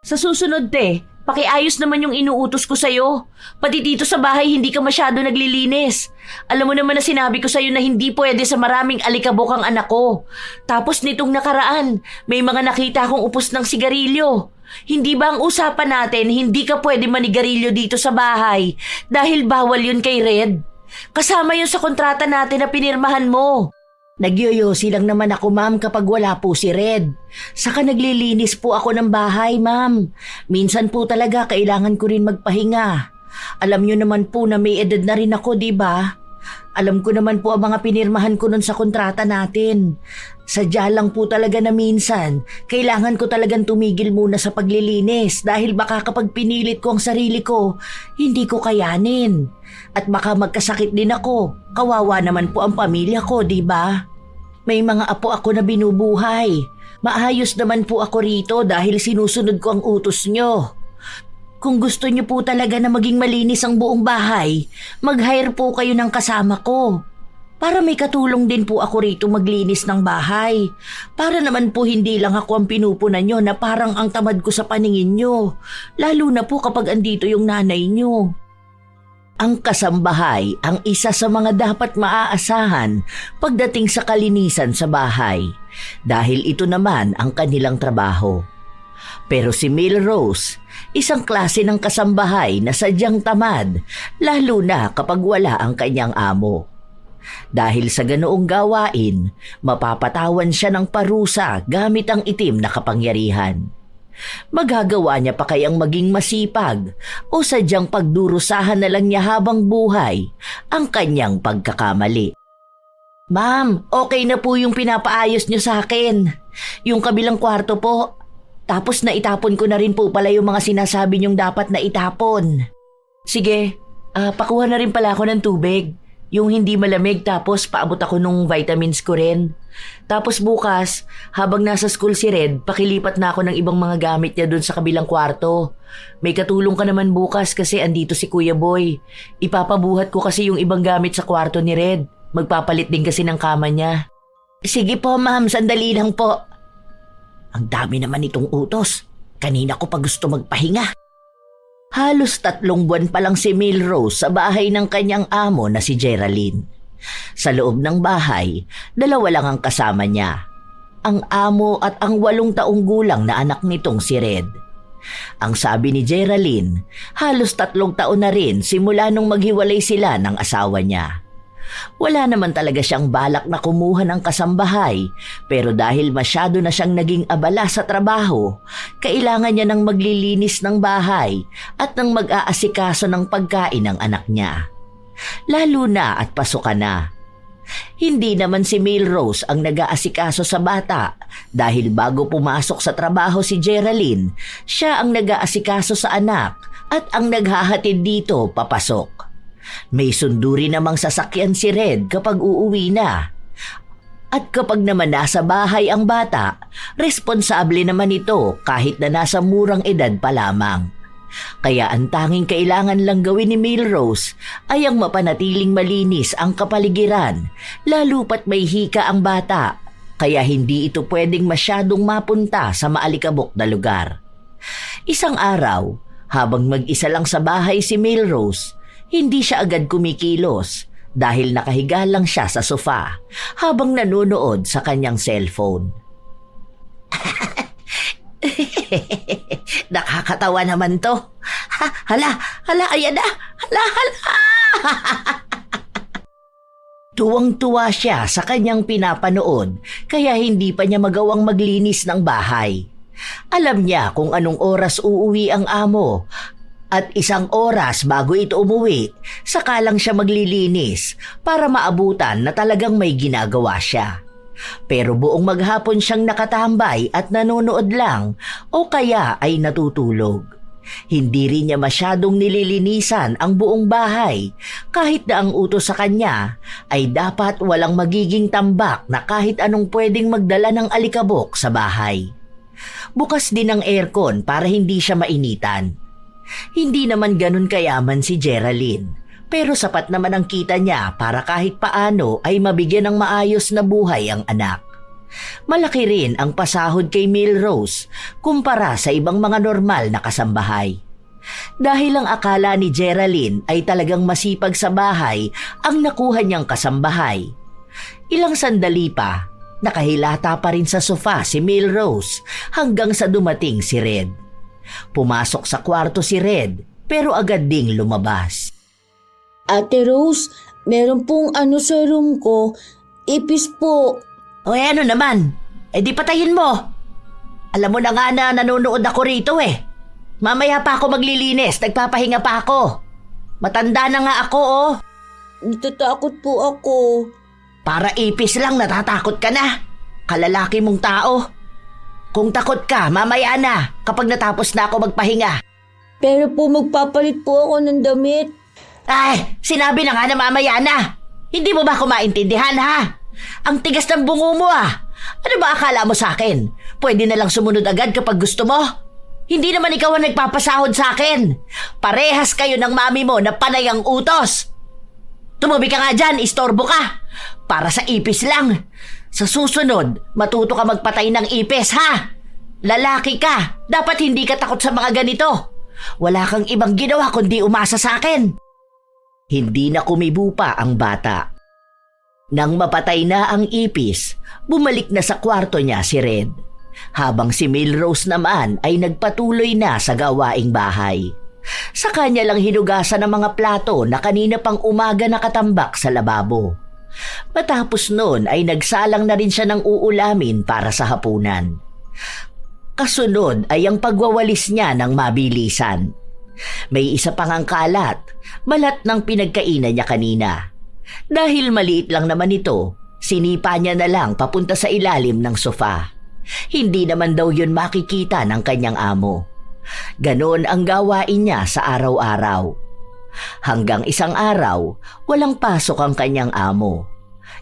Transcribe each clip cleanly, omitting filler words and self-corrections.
Sa susunod, te, pakiayos naman yung inuutos ko sa'yo. Pati dito sa bahay hindi ka masyado naglilinis. Alam mo naman na sinabi ko sa'yo na hindi pwede sa maraming alikabok ang anak ko. Tapos nitong nakaraan, may mga nakita akong upos ng sigarilyo. Hindi ba ang usapan natin hindi ka pwede manigarilyo dito sa bahay dahil bawal yun kay Red? Kasama yun sa kontrata natin na pinirmahan mo. Nagyoyosi lang naman ako, ma'am, kapag wala po si Red. Saka naglilinis po ako ng bahay, ma'am. Minsan po talaga kailangan ko rin magpahinga. Alam niyo naman po na may edad na rin ako, di ba? Alam ko naman po ang mga pinirmahan ko nun sa kontrata natin. Sadya lang po talaga na minsan, kailangan ko talagang tumigil muna sa paglilinis dahil baka kapag pinilit ko ang sarili ko, hindi ko kayanin. At baka magkasakit din ako. Kawawa naman po ang pamilya ko, di ba? May mga apo ako na binubuhay. Maayos naman po ako rito dahil sinusunod ko ang utos nyo. Kung gusto nyo po talaga na maging malinis ang buong bahay, mag-hire po kayo ng kasama ko. Para may katulong din po ako rito maglinis ng bahay. Para naman po hindi lang ako ang pinupunan nyo na parang ang tamad ko sa paningin nyo. Lalo na po kapag andito yung nanay nyo. Ang kasambahay ang isa sa mga dapat maaasahan pagdating sa kalinisan sa bahay dahil ito naman ang kanilang trabaho. Pero si Milrose, isang klase ng kasambahay na sadyang tamad lalo na kapag wala ang kanyang amo. Dahil sa ganoong gawain, mapapatawan siya ng parusa gamit ang itim na kapangyarihan. Magagawa niya pa kayang maging masipag o sadyang pagdurusahan na lang niya habang buhay ang kanyang pagkakamali. Ma'am, okay na po yung pinapaayos niyo sa akin. Yung kabilang kwarto po. Tapos naitapon ko na rin po pala yung mga sinasabi niyong dapat na itapon. Sige, pakuha na rin pala ako ng tubig. Yung hindi malamig tapos paabot ako nung vitamins ko rin. Tapos bukas, habang nasa school si Red, pakilipat na ako ng ibang mga gamit niya dun sa kabilang kwarto. May katulong ka naman bukas kasi andito si Kuya Boy. Ipapabuhat ko kasi yung ibang gamit sa kwarto ni Red. Magpapalit din kasi ng kama niya. Sige po, ma'am, sandali lang po. Ang dami naman itong utos. Kanina ko pa gusto magpahinga. Halos 3 buwan pa lang si Milrose sa bahay ng kanyang amo na si Geraldine. Sa loob ng bahay, 2 lang ang kasama niya. Ang amo at ang 8 taong gulang na anak nitong si Red. Ang sabi ni Geraldine, halos 3 taon na rin simula nung maghiwalay sila ng asawa niya. Wala naman talaga siyang balak na kumuha ng kasambahay pero dahil masyado na siyang naging abala sa trabaho, kailangan niya ng maglilinis ng bahay at ng mag-aasikaso ng pagkain ng anak niya. Lalo na at pasukan na. Hindi naman si Milrose ang nag-aasikaso sa bata dahil bago pumasok sa trabaho si Geraldine, siya ang nag-aasikaso sa anak at ang naghahatid dito papasok. May sunduri namang sasakyan si Red kapag uuwi na. At kapag naman nasa bahay ang bata, responsable naman ito kahit na nasa murang edad pa lamang. Kaya ang tanging kailangan lang gawin ni Milrose ay ang mapanatiling malinis ang kapaligiran, lalo pat may hika ang bata, kaya hindi ito pwedeng masyadong mapunta sa maalikabok na lugar. Isang araw, habang mag-isa lang sa bahay si Milrose, hindi siya agad kumikilos dahil nakahiga lang siya sa sofa habang nanonood sa kanyang cellphone. Nakakatawa naman to. Hala, ayan na. Hala. Tuwang-tuwa siya sa kanyang pinapanood kaya hindi pa niya magawang maglinis ng bahay. Alam niya kung anong oras uuwi ang amo. At 1 oras bago ito umuwi, saka lang siya maglilinis para maabutan na talagang may ginagawa siya. Pero buong maghapon siyang nakatambay at nanonood lang o kaya ay natutulog. Hindi rin niya masyadong nililinisan ang buong bahay kahit na ang utos sa kanya ay dapat walang magiging tambak na kahit anong pwedeng magdala ng alikabok sa bahay. Bukas din ang aircon para hindi siya mainitan. Hindi naman ganun kayaman si Geraldine, pero sapat naman ang kita niya para kahit paano ay mabigyan ng maayos na buhay ang anak. Malaki rin ang pasahod kay Milrose kumpara sa ibang mga normal na kasambahay. Dahil ang akala ni Geraldine ay talagang masipag sa bahay ang nakuha niyang kasambahay. Ilang sandali pa, nakahilata pa rin sa sofa si Milrose hanggang sa dumating si Red. Pumasok sa kwarto si Red pero agad ding lumabas. Ate Rose, meron pong ano sa room ko. Ipis po. O ano naman? Di patayin mo. Alam mo na nga na nanonood ako rito eh. Mamaya pa ako maglilinis, nagpapahinga pa ako. Matanda na nga ako oh. Natatakot po ako. Para ipis lang natatakot ka na. Kalalaki mong tao. Kung takot ka, mamaya na kapag natapos na ako magpahinga. Pero po magpapalit po ako ng damit. Ay, sinabi na nga na mamaya na. Hindi mo ba ako maintindihan ha? Ang tigas ng bungo mo ah. Ano ba akala mo sa akin? Pwede na lang sumunod agad kapag gusto mo? Hindi naman ikaw ang nagpapasahod sa akin. Parehas kayo ng mami mo na panay ang utos. Tumabi ka nga dyan, istorbo ka. Para sa ipis lang. Sa susunod, matuto ka magpatay ng ipis ha? Lalaki ka, dapat hindi ka takot sa mga ganito. Wala kang ibang ginawa kundi umasa sa akin. Hindi na kumibo pa ang bata. Nang mapatay na ang ipis, bumalik na sa kwarto niya si Red. Habang si Milrose naman ay nagpatuloy na sa gawaing bahay. Sa kanya lang hinugasan ang mga plato na kanina pang umaga nakatambak sa lababo. Matapos noon ay nagsalang na rin siya ng uulamin para sa hapunan. Kasunod ay ang pagwawalis niya ng mabilisan. May isa pang ang kalat, balat ng pinagkainan niya kanina. Dahil maliit lang naman ito, sinipa niya na lang papunta sa ilalim ng sofa. Hindi naman daw yun makikita ng kanyang amo. Ganon ang gawain niya sa araw-araw. Hanggang isang araw, walang pasok ang kanyang amo.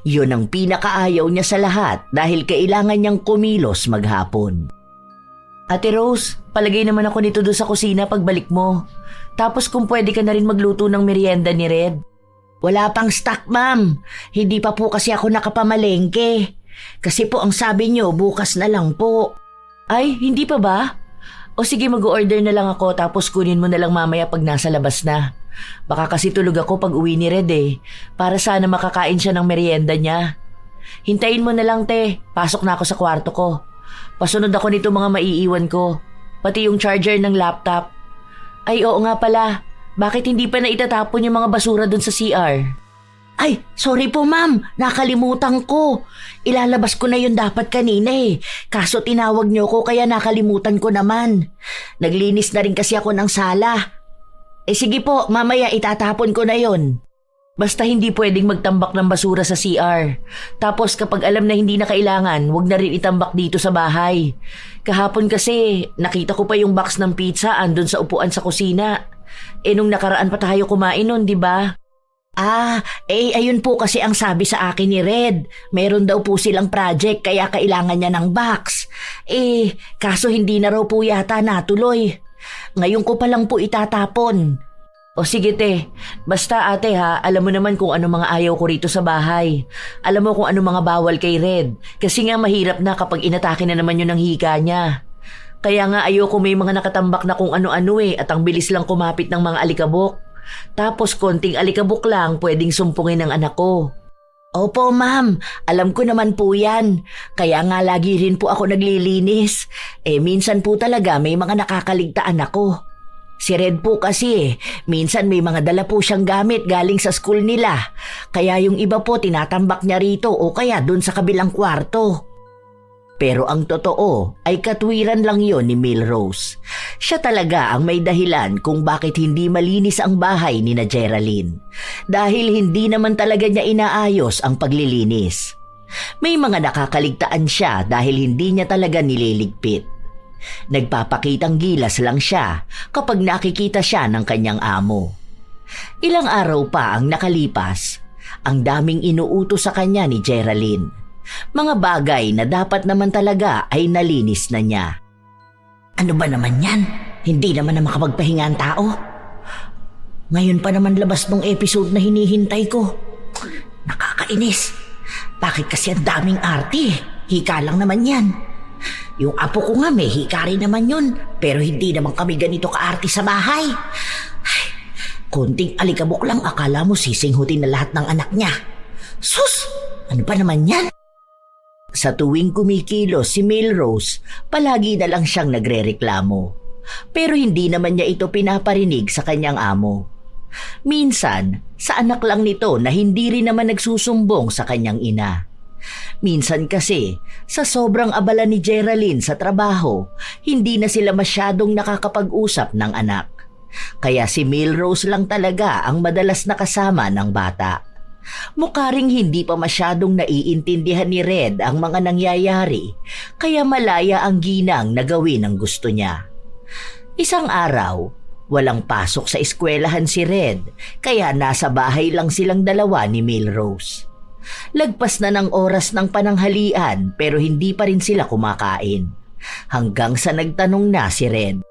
Yun ang pinakaayaw niya sa lahat dahil kailangan niyang kumilos maghapon. Ate Rose, palagay naman ako nito doon sa kusina pagbalik mo. Tapos kung pwede ka na rin magluto ng merienda ni Red. Wala pang stock, ma'am. Hindi pa po kasi ako nakapamalengke. Kasi po ang sabi niyo, bukas na lang po. Ay, hindi pa ba? O sige, mag-order na lang ako tapos kunin mo na lang mamaya pag nasa labas na. Baka kasi tulog ako pag uwi ni Red eh. Para sana makakain siya ng merienda niya. Hintayin mo na lang, te. Pasok na ako sa kwarto ko. Pasunod ako nito mga maiiwan ko. Pati yung charger ng laptop. Ay, oo nga pala. Bakit hindi pa na itatapon yung mga basura dun sa CR? Ay, sorry po ma'am. Nakalimutan ko. Ilalabas ko na yun dapat kanina eh. Kaso tinawag niyo ko kaya nakalimutan ko naman. Naglinis na rin kasi ako ng sala. Sige po, mamaya itatapon ko na yun. Basta hindi pwedeng magtambak ng basura sa CR. Tapos kapag alam na hindi na kailangan, wag na rin itambak dito sa bahay. Kahapon kasi, nakita ko pa yung box ng pizza andun sa upuan sa kusina. Nung nakaraan pa tayo kumain nun, di ba? Ayun po kasi ang sabi sa akin ni Red. Meron daw po silang project kaya kailangan niya ng box. Kaso hindi na raw po yata natuloy. Ngayon ko pa lang po itatapon. O sige te, basta ate ha, alam mo naman kung ano mga ayaw ko rito sa bahay. Alam mo kung ano mga bawal kay Red. Kasi nga mahirap na kapag inatake na naman yun ng hika niya. Kaya nga ayoko may mga nakatambak na kung ano-ano at ang bilis lang kumapit ng mga alikabok. Tapos konting alikabok lang pwedeng sumpungin ng anak ko. Opo ma'am, alam ko naman po yan. Kaya nga lagi rin po ako naglilinis. Minsan po talaga may mga nakakaligtaan ako. Si Red po kasi minsan may mga dala po siyang gamit galing sa school nila. Kaya yung iba po tinatambak niya rito o kaya dun sa kabilang kwarto. Pero ang totoo ay katwiran lang yon ni Milrose. Siya talaga ang may dahilan kung bakit hindi malinis ang bahay ni na Geraldine. Dahil hindi naman talaga niya inaayos ang paglilinis. May mga nakakaligtaan siya dahil hindi niya talaga nililigpit. Nagpapakitang gilas lang siya kapag nakikita siya ng kanyang amo. Ilang araw pa ang nakalipas, ang daming inuutos sa kanya ni Geraldine. Mga bagay na dapat naman talaga ay nalinis na niya. Ano ba naman yan? Hindi naman na makapagpahinga ang tao. Ngayon pa naman labas ng episode na hinihintay ko. Nakakainis. Bakit kasi ang daming arte? Hika lang naman yan. Yung apo ko nga may hika rin naman yun, pero hindi naman kami ganito kaarte sa bahay. Ay, konting alikabok lang akala mo sisinghutin na lahat ng anak niya. Sus! Ano pa naman yan? Sa tuwing kumikilos si Milrose, palagi na lang siyang nagrereklamo. Pero hindi naman niya ito pinaparinig sa kanyang amo. Minsan, sa anak lang nito na hindi rin naman nagsusumbong sa kanyang ina. Minsan kasi, sa sobrang abala ni Geraldine sa trabaho, hindi na sila masyadong nakakapag-usap ng anak. Kaya si Milrose lang talaga ang madalas nakasama ng bata. Mukha ring hindi pa masyadong naiintindihan ni Red ang mga nangyayari, kaya malaya ang ginang na gawin ang gusto niya. Isang araw, walang pasok sa eskwelahan si Red, kaya nasa bahay lang silang dalawa ni Milrose. Lagpas na ng oras ng pananghalian pero hindi pa rin sila kumakain. Hanggang sa nagtanong na si Red.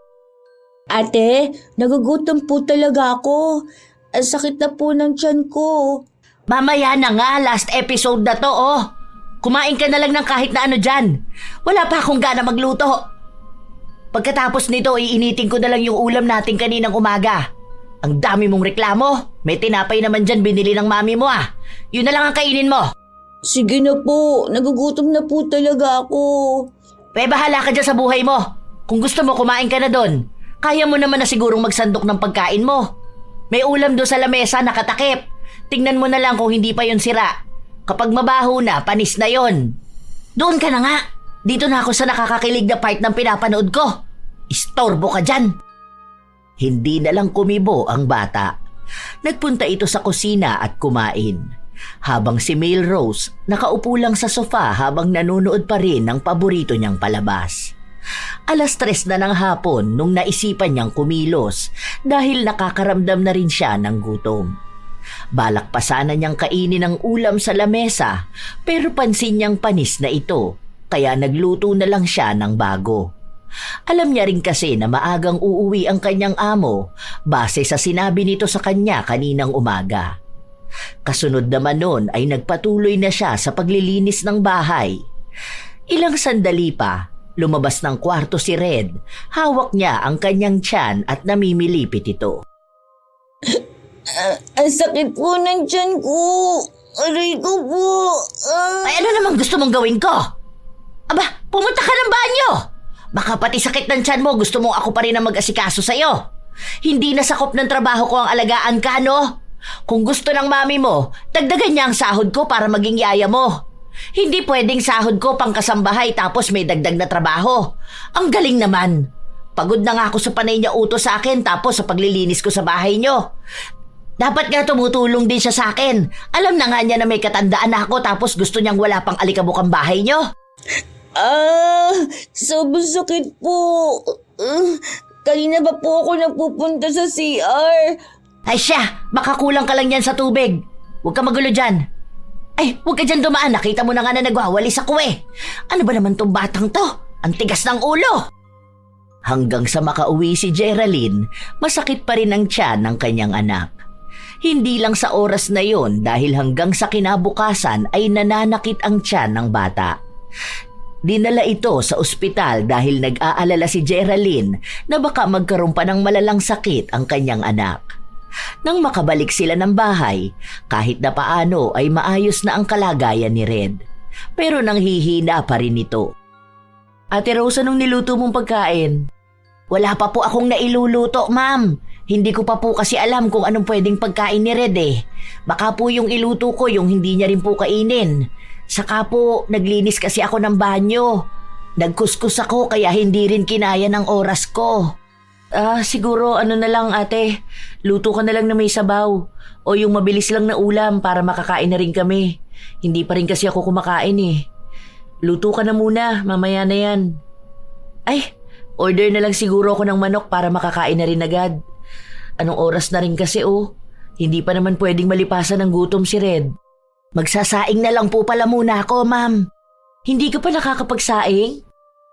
Ate, nagugutom po talaga ako. Ang sakit na po ng tiyan ko. Mamaya na nga, last episode na to oh. Kumain ka na lang ng kahit na ano dyan. Wala pa akong gana magluto. Pagkatapos nito, iinitin ko na lang yung ulam natin kaninang umaga. Ang dami mong reklamo. May tinapay naman dyan binili ng mami mo ah. Yun na lang ang kainin mo. Sige na po, nagugutom na po talaga ako. Bahala ka dyan sa buhay mo. Kung gusto mo, kumain ka na doon. Kaya mo naman na sigurong magsandok ng pagkain mo. May ulam doon sa lamesa nakatakip. Tingnan mo na lang kung hindi pa yun sira. Kapag mabaho na, panis na yon. Doon ka na nga. Dito na ako sa nakakakilig na part ng pinapanood ko. Istorbo ka dyan. Hindi na lang kumibo ang bata. Nagpunta ito sa kusina at kumain. Habang si Milrose nakaupo lang sa sofa habang nanonood pa rin ng paborito niyang palabas. 3:00 na ng hapon nung naisipan niyang kumilos dahil nakakaramdam na rin siya ng gutom. Balak pa sana niyang kainin ang ulam sa lamesa pero pansin niyang panis na ito kaya nagluto na lang siya ng bago. Alam niya rin kasi na maagang uuwi ang kanyang amo base sa sinabi nito sa kanya kaninang umaga. Kasunod naman nun ay nagpatuloy na siya sa paglilinis ng bahay. Ilang sandali pa, lumabas ng kwarto si Red. Hawak niya ang kanyang tiyan at namimilipit ito. Ang sakit po ng tiyan ko. Aray ko po. Ay ano namang gusto mong gawin ko? Aba, pumunta ka ng banyo. Baka pati sakit ng tiyan mo gusto mong ako pa rin ang mag-asikaso sa'yo. Hindi na sakop ng trabaho ko ang alagaan ka, no? Kung gusto ng mami mo, dagdagan niya ang sahod ko para maging yaya mo. Hindi pwedeng sahod ko pang kasambahay tapos may dagdag na trabaho. Ang galing naman. Pagod na nga ako sa panay niya utos sa akin tapos sa paglilinis ko sa bahay niyo. Dapat nga tumutulong din siya sa akin. Alam na nga niya na may katandaan na ako tapos gusto niyang wala pang alikabok ang bahay niyo. Sobrang sakit po. Kanina ba po ako napupunta sa CR? Ay siya, baka kulang ka lang yan sa tubig. Huwag ka magulo dyan. Ay, huwag ka dyan dumaan. Nakita mo na nga na nagwawalis ako eh. Ano ba naman tong batang to? Ang tigas ng ulo. Hanggang sa makauwi si Geraldine, masakit pa rin ang tiyan ng kanyang anak. Hindi lang sa oras na yon dahil hanggang sa kinabukasan ay nananakit ang tiyan ng bata. Dinala ito sa ospital dahil nag-aalala si Geraldine na baka magkaroon pa ng malalang sakit ang kanyang anak. Nang makabalik sila ng bahay, kahit na paano ay maayos na ang kalagayan ni Red. Pero nanghihina pa rin ito. Ate Rose, anong niluto mong pagkain? Wala pa po akong nailuluto, ma'am. Hindi ko pa po kasi alam kung anong pwedeng pagkain ni Red eh. Baka po yung iluto ko yung hindi niya rin po kainin. Saka po, naglinis kasi ako ng banyo. Nagkuskus ako kaya hindi rin kinaya ng oras ko. Siguro ano na lang ate, luto ka na lang na may sabaw. O yung mabilis lang na ulam para makakain na rin kami. Hindi pa rin kasi ako kumakain eh. Luto ka na muna, mamaya na yan. Ay, order na lang siguro ako ng manok para makakain na rin agad. Anong oras na rin kasi oh. Hindi pa naman pwedeng malipasan ng gutom si Red. Magsasaing na lang po pala muna ako, ma'am. Hindi ka pa nakakapagsaing?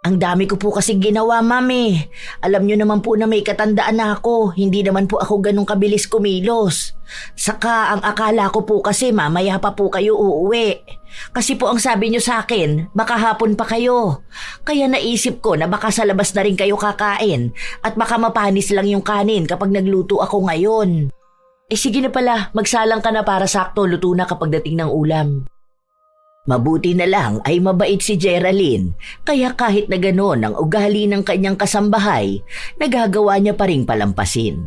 Ang dami ko po kasi ginawa, mami. Alam nyo naman po na may katandaan na ako. Hindi naman po ako ganun kabilis kumilos. Saka ang akala ko po kasi mamaya pa po kayo uuwi. Kasi po ang sabi nyo sa akin, baka hapon pa kayo. Kaya naisip ko na baka sa labas na rin kayo kakain at baka mapanis lang yung kanin kapag nagluto ako ngayon. Sige na pala, magsalang ka na para sakto luto na kapag dating ng ulam. Mabuti na lang ay mabait si Geraldine, kaya kahit na gano'n ang ugali ng kanyang kasambahay, nagagawa niya pa ring palampasin.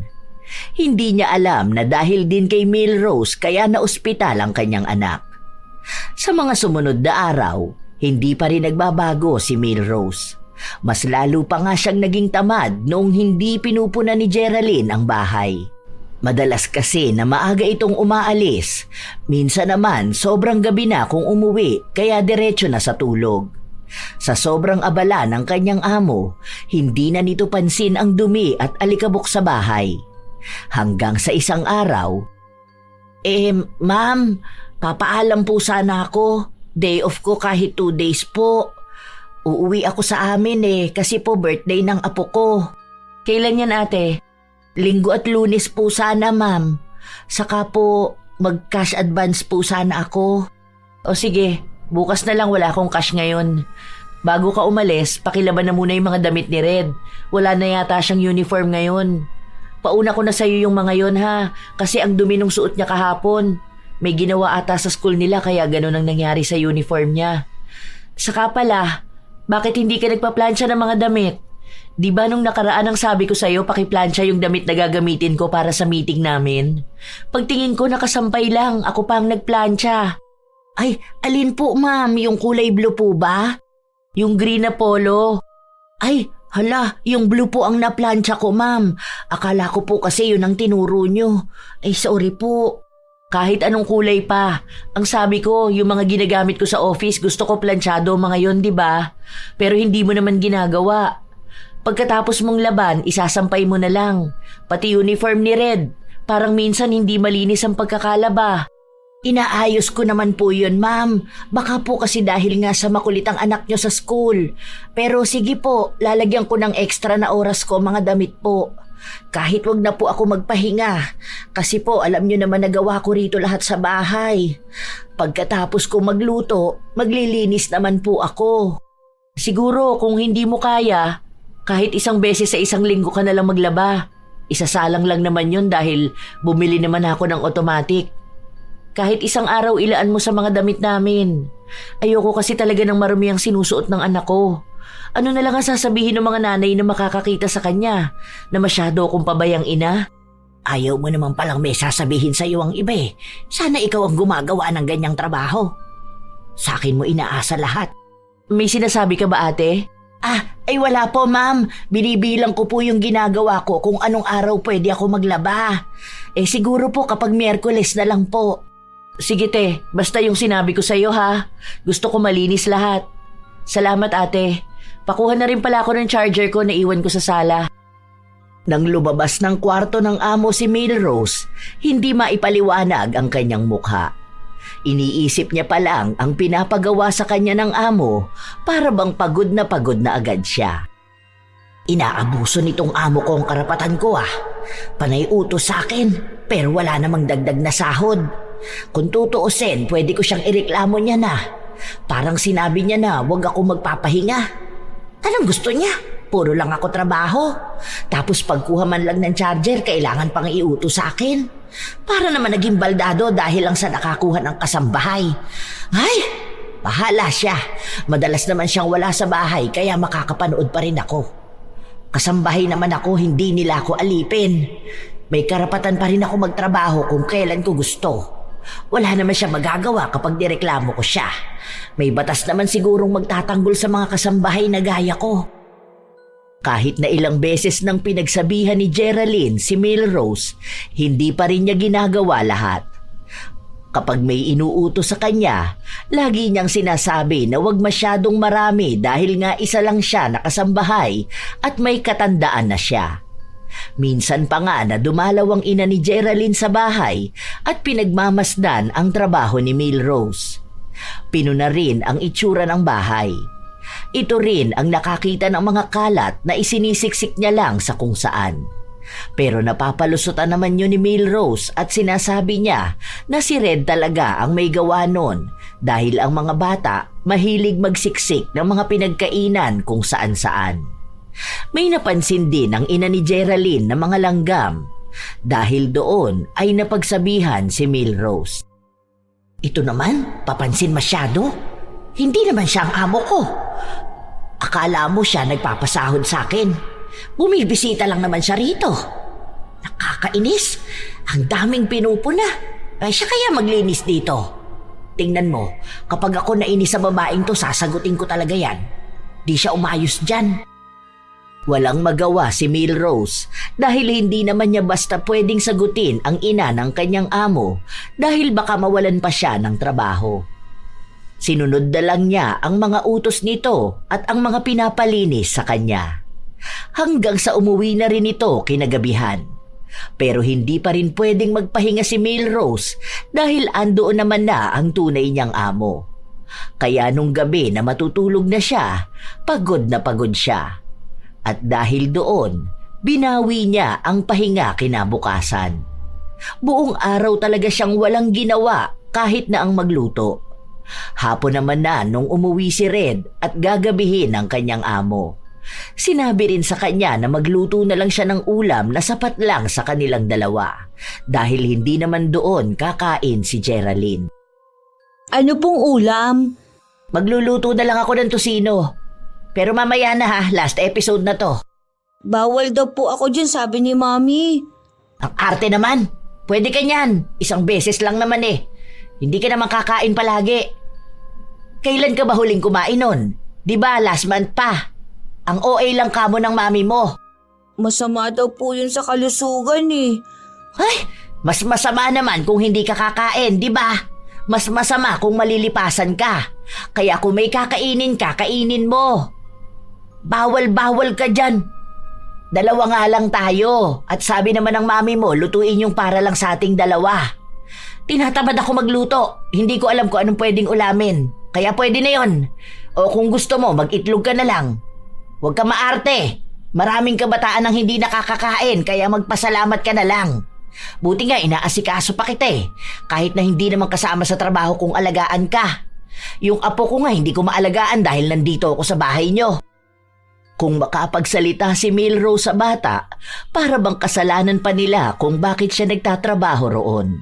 Hindi niya alam na dahil din kay Milrose kaya naospital ang kanyang anak. Sa mga sumunod na araw, hindi pa rin nagbabago si Milrose. Mas lalo pa nga siyang naging tamad noong hindi pinupuna ni Geraldine ang bahay. Madalas kasi na maaga itong umaalis. Minsan naman sobrang gabi na kung umuwi kaya diretso na sa tulog. Sa sobrang abala ng kanyang amo, hindi na nito pansin ang dumi at alikabok sa bahay. Hanggang sa isang araw, ma'am, papaalam po sana ako. Day off ko kahit 2 days po. Uuwi ako sa amin kasi po birthday ng apo ko. Kailan yan, ate? Linggo at Lunes po sana, ma'am. Saka po, mag-cash advance po sana ako. O sige, bukas na lang, wala akong cash ngayon. Bago ka umalis, pakilaban na muna yung mga damit ni Red. Wala na yata siyang uniform ngayon. Pauna ko na sa'yo yung mga yon ha, kasi ang dumi ng suot niya kahapon. May ginawa ata sa school nila kaya ganun ang nangyari sa uniform niya. Saka pala, bakit hindi ka nagpa-plancha ng mga damit? Di ba nung nakaraan ang sabi ko sa'yo pakiplansya yung damit na gagamitin ko para sa meeting namin? Pagtingin ko nakasampay lang, ako pa ang nagplansya. Ay, alin po ma'am? Yung kulay blue po ba? Yung green na polo. Ay, hala, yung blue po ang naplansya ko ma'am. Akala ko po kasi yun ang tinuro nyo. Ay, sorry po. Kahit anong kulay pa. Ang sabi ko, yung mga ginagamit ko sa office gusto ko planchado mga yon, di ba? Pero hindi mo naman ginagawa. Pagkatapos mong laban, isasampay mo na lang. Pati uniform ni Red. Parang minsan hindi malinis ang pagkakalaba. Inaayos ko naman po yun, ma'am. Baka po kasi dahil nga sa makulit ang anak nyo sa school. Pero sige po, lalagyan ko ng extra na oras ko mga damit po. Kahit wag na po ako magpahinga. Kasi po, alam nyo naman nagawa ko rito lahat sa bahay. Pagkatapos ko magluto, maglilinis naman po ako. Siguro kung hindi mo kaya, kahit isang beses sa isang linggo ka na lang maglaba. Isasalang lang naman yun dahil bumili naman ako ng automatic. Kahit isang araw ilaan mo sa mga damit namin. Ayoko kasi talaga ng marumi ang sinusuot ng anak ko. Ano na lang ang sasabihin ng mga nanay na makakakita sa kanya? Na masyado akong pabayang ina? Ayaw mo naman palang may sasabihin sa iyo ang iba eh. Sana ikaw ang gumagawa ng ganyang trabaho. Sa akin mo inaasa lahat. May sinasabi ka ba, ate? Ay wala po ma'am. Binibilang ko po yung ginagawa ko kung anong araw pwede ako maglaba. Siguro po kapag Miyerkules na lang po. Sige te, basta yung sinabi ko sa'yo ha. Gusto ko malinis lahat. Salamat ate. Pakuha na rin pala ako ng charger ko na iwan ko sa sala. Nang lumabas ng kwarto ng amo si Milrose, hindi maipaliwanag ang kanyang mukha. Iniisip niya pa lang ang pinapagawa sa kanya ng amo para bang pagod na agad siya. Inaabuso nitong amo ko ang karapatan ko Panay utos sa akin pero wala namang dagdag na sahod. Kung tutuusin, pwede ko siyang ireklamo niya na. Parang sinabi niya na huwag ako magpapahinga. Anong gusto niya? Puro lang ako trabaho. Tapos pagkuha man lang ng charger, kailangan pang iutos sa akin. Para naman naging baldado dahil lang sa nakakuha ng kasambahay. Ay, bahala siya. Madalas naman siyang wala sa bahay kaya makakapanood pa rin ako. Kasambahay naman ako, hindi nila ako alipin. May karapatan pa rin ako magtrabaho kung kailan ko gusto. Wala naman siya magagawa kapag nireklamo ko siya. May batas naman sigurong magtatanggol sa mga kasambahay na gaya ko. Kahit na ilang beses nang pinagsabihan ni Geraldine si Milrose, hindi pa rin niya ginagawa lahat. Kapag may inuutos sa kanya, lagi niyang sinasabi na huwag masyadong marami dahil nga isa lang siya nakasambahay at may katandaan na siya. Minsan pa nga na dumalaw ang ina ni Geraldine sa bahay at pinagmamasdan ang trabaho ni Milrose. Pinuna rin ang itsura ng bahay. Ito rin ang nakakita ng mga kalat na isinisiksik niya lang sa kung saan. Pero napapalusutan naman yun ni Melrose at sinasabi niya na si Red talaga ang may gawa nun dahil ang mga bata mahilig magsiksik ng mga pinagkainan kung saan-saan. May napansin din ang ina ni Geraldine na mga langgam. Dahil doon ay napagsabihan si Melrose. Ito naman, papansin masyado. Hindi naman siya ang amo ko. Akala mo siya nagpapasahod sa akin. Bumibisita lang naman siya rito. Nakakainis. Ang daming pinupuna. Ay siya kaya maglinis dito. Tingnan mo, kapag ako nainis sa babaeng to, sasagutin ko talaga yan. Di siya umayos dyan. Walang magawa si Melrose dahil hindi naman niya basta pwedeng sagutin ang ina ng kanyang amo dahil baka mawalan pa siya ng trabaho. Sinunod na lang niya ang mga utos nito at ang mga pinapalinis sa kanya. Hanggang sa umuwi na rin ito kinagabihan. Pero hindi pa rin pwedeng magpahinga si Melrose dahil andoon naman na ang tunay niyang amo. Kaya nung gabi na matutulog na siya, pagod na pagod siya. At dahil doon, binawi niya ang pahinga kinabukasan. Buong araw talaga siyang walang ginawa kahit na ang magluto. Hapon naman na nung umuwi si Red at gagabihin ang kanyang amo. Sinabi rin sa kanya na magluto na lang siya ng ulam na sapat lang sa kanilang dalawa dahil hindi naman doon kakain si Geraldine. Ano pong ulam? Magluluto na lang ako ng tosino. Pero mamaya na ha, last episode na to. Bawal daw po ako dyan, sabi ni Mami. Ang arte naman. Pwede ka niyan. Isang beses lang naman eh. Hindi ka naman kakain palagi. Kailan ka ba huling kumain nun? Diba last month pa? Ang OA lang kamo ng mami mo. Masama daw po yun sa kalusugan eh. Ay, mas masama naman kung hindi ka kakain, diba? Mas masama kung malilipasan ka. Kaya kung may kakainin ka, kainin mo. Bawal-bawal ka dyan. Dalawa nga lang tayo. At sabi naman ng mami mo, lutuin yung para lang sa ating dalawa. Tinatamad ako magluto. Hindi ko alam kung anong pwedeng ulamin. Kaya pwede na yon. O kung gusto mo, mag-itlog ka na lang. Huwag ka maarte. Maraming kabataan ang hindi nakakakain kaya magpasalamat ka na lang. Buti nga inaasikaso pa kita eh. Kahit na hindi naman kasama sa trabaho kung alagaan ka. Yung apo ko nga hindi ko maalagaan dahil nandito ako sa bahay nyo. Kung makapagsalita si Melrose sa bata, para bang kasalanan pa nila kung bakit siya nagtatrabaho roon.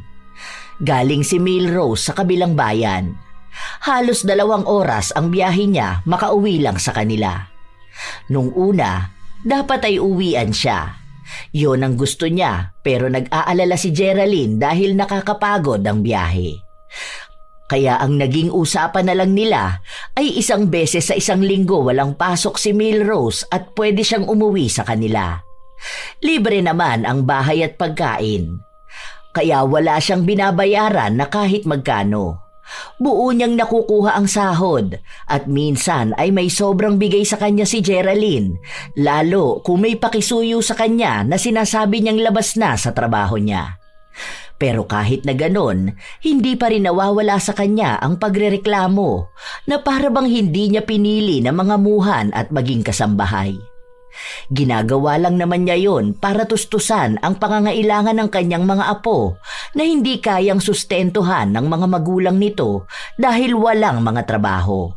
Galing si Melrose sa kabilang bayan. Halos 2 oras ang biyahe niya makauwi lang sa kanila. Nung una, dapat ay uwian siya. Yon ang gusto niya pero nag-aalala si Geraldine dahil nakakapagod ang biyahe. Kaya ang naging usapan na lang nila ay 1 beses sa 1 linggo walang pasok si Melrose at pwede siyang umuwi sa kanila. Libre naman ang bahay at pagkain. Kaya wala siyang binabayaran na kahit magkano. Buo niyang nakukuha ang sahod at minsan ay may sobrang bigay sa kanya si Geraldine, lalo kung may pakisuyo sa kanya na sinasabi niyang labas na sa trabaho niya. Pero kahit na ganon, hindi pa rin nawawala sa kanya ang pagrereklamo na para bang hindi niya pinili na mga muhan at maging kasambahay. Ginagawa lang naman niya yon para tustusan ang pangangailangan ng kanyang mga apo na hindi kayang sustentuhan ng mga magulang nito dahil walang mga trabaho.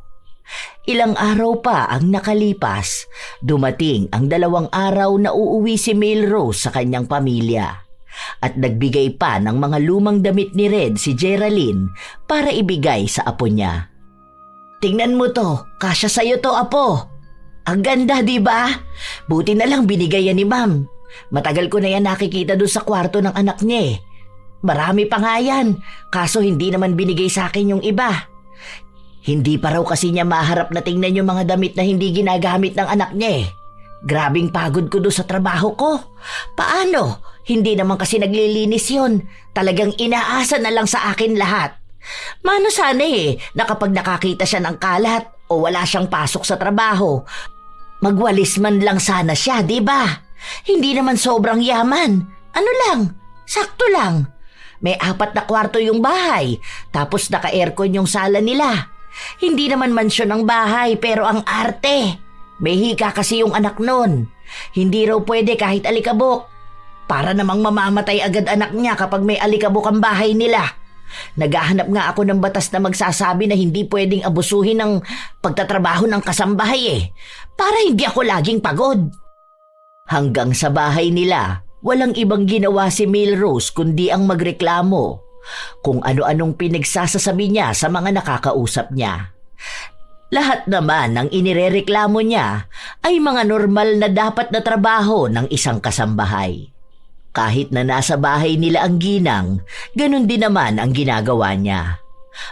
Ilang araw pa ang nakalipas, dumating ang 2 araw na uuwi si Melrose sa kanyang pamilya. At nagbigay pa ng mga lumang damit ni Red si Geraldine para ibigay sa apo niya. Tingnan mo to, kasya sa'yo to apo. Ang ganda, di ba? Buti na lang binigay yan ni Ma'am. Matagal ko na yan nakikita doon sa kwarto ng anak niya eh. Marami pa nga yan, kaso hindi naman binigay sa akin yung iba. Hindi pa raw kasi niya maharap na tingnan yung mga damit na hindi ginagamit ng anak niya eh. Grabing pagod ko doon sa trabaho ko. Paano? Hindi naman kasi naglilinis yun. Talagang inaasa na lang sa akin lahat. Mano sana eh, na kapag nakakita siya ng kalat o wala siyang pasok sa trabaho, magwalis man lang sana siya, di ba? Hindi naman sobrang yaman. Ano lang, sakto lang. May 4 na kwarto yung bahay, tapos naka-aircon yung sala nila. Hindi naman mansyon ang bahay pero ang arte. May hika kasi yung anak nun. Hindi raw pwede kahit alikabok. Para namang mamamatay agad anak niya kapag may alikabok ang bahay nila. Naghahanap nga ako ng batas na magsasabi na hindi pwedeng abusuhin ng pagtatrabaho ng kasambahay para hindi ako laging pagod. Hanggang sa bahay nila, walang ibang ginawa si Milrose kundi ang magreklamo kung ano-anong pinagsasasabi niya sa mga nakakausap niya. Lahat naman ng inirereklamo niya ay mga normal na dapat na trabaho ng isang kasambahay. Kahit na nasa bahay nila ang ginang, ganun din naman ang ginagawa niya.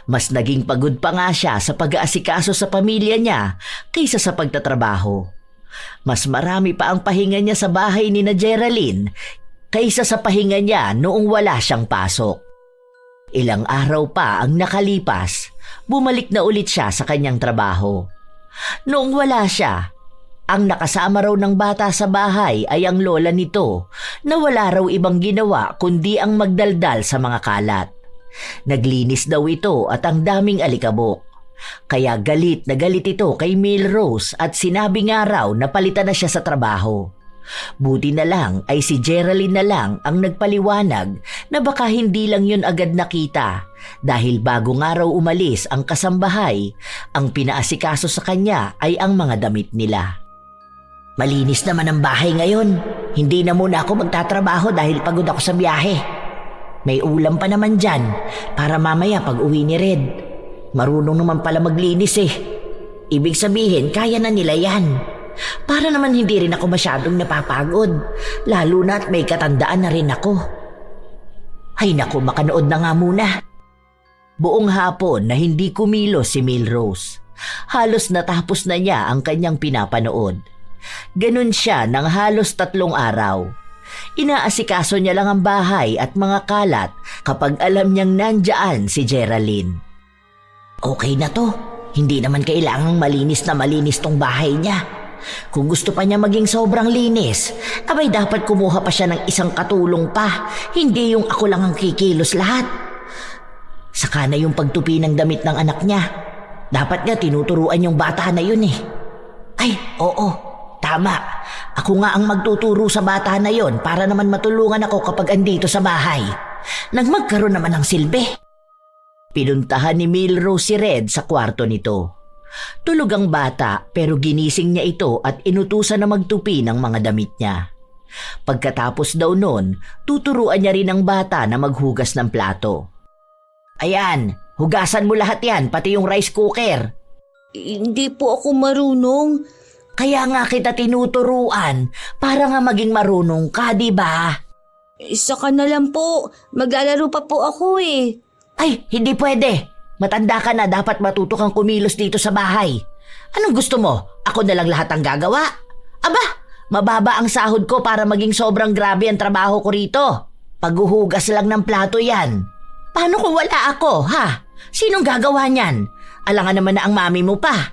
Mas naging pagod pa nga siya sa pag-aasikaso sa pamilya niya kaysa sa pagtatrabaho. Mas marami pa ang pahinga niya sa bahay ni na Geraldine kaysa sa pahinga niya noong wala siyang pasok. Ilang araw pa ang nakalipas, bumalik na ulit siya sa kanyang trabaho. Noong wala siya, ang nakasama raw ng bata sa bahay ay ang lola nito na wala raw ibang ginawa kundi ang magdaldal sa mga kalat. Naglinis daw ito at ang daming alikabok. Kaya galit na galit ito kay Milrose at sinabi nga raw na palitan na siya sa trabaho. Buti na lang ay si Geraldine na lang ang nagpaliwanag na baka hindi lang yun agad nakita dahil bago nga raw umalis ang kasambahay, ang pinaasikaso sa kanya ay ang mga damit nila. Malinis naman ang bahay ngayon. Hindi na muna ako magtatrabaho dahil pagod ako sa biyahe. May ulam pa naman dyan para mamaya pag uwi ni Red. Marunong naman pala maglinis Ibig sabihin, kaya na nila yan. Para naman hindi rin ako masyadong napapagod. Lalo na at may katandaan na rin ako. Ay naku, makanood na nga muna. Buong hapon na hindi kumilos si Milrose. Halos natapos na niya ang kanyang pinapanood. Ganun siya ng halos 3 araw. Inaasikaso niya lang ang bahay at mga kalat kapag alam niyang nandyan si Geraldine. Okay na to. Hindi naman kailangang malinis na malinis tong bahay niya. Kung gusto pa niya maging sobrang linis, abay dapat kumuha pa siya ng isang katulong pa. Hindi yung ako lang ang kikilos lahat. Saka na yung pagtupi ng damit ng anak niya. Dapat nga tinuturuan yung bata na yun Ay, oo. Tama. Ako nga ang magtuturo sa bata na yon para naman matulungan ako kapag andito sa bahay. Nang magkaroon naman ng silbi. Pinuntahan ni Milrose si Red sa kwarto nito. Tulog ang bata pero ginising niya ito at inutusan na magtupi ng mga damit niya. Pagkatapos daw nun, tuturuan niya rin ang bata na maghugas ng plato. Ayan, hugasan mo lahat yan, pati yung rice cooker. Hindi po ako marunong. Kaya nga kita tinuturuan para nga maging marunong ka, di ba? Isa ka na lang po. Maglalaro pa po ako Ay, hindi pwede. Matanda ka na, dapat matuto kang kumilos dito sa bahay. Anong gusto mo? Ako na lang lahat ang gagawa? Aba, mababa ang sahod ko para maging sobrang grabe ang trabaho ko rito. Paghuhugas lang ng plato yan. Paano kung wala ako, ha? Sinong gagawa niyan? Alangan naman na ang mami mo pa.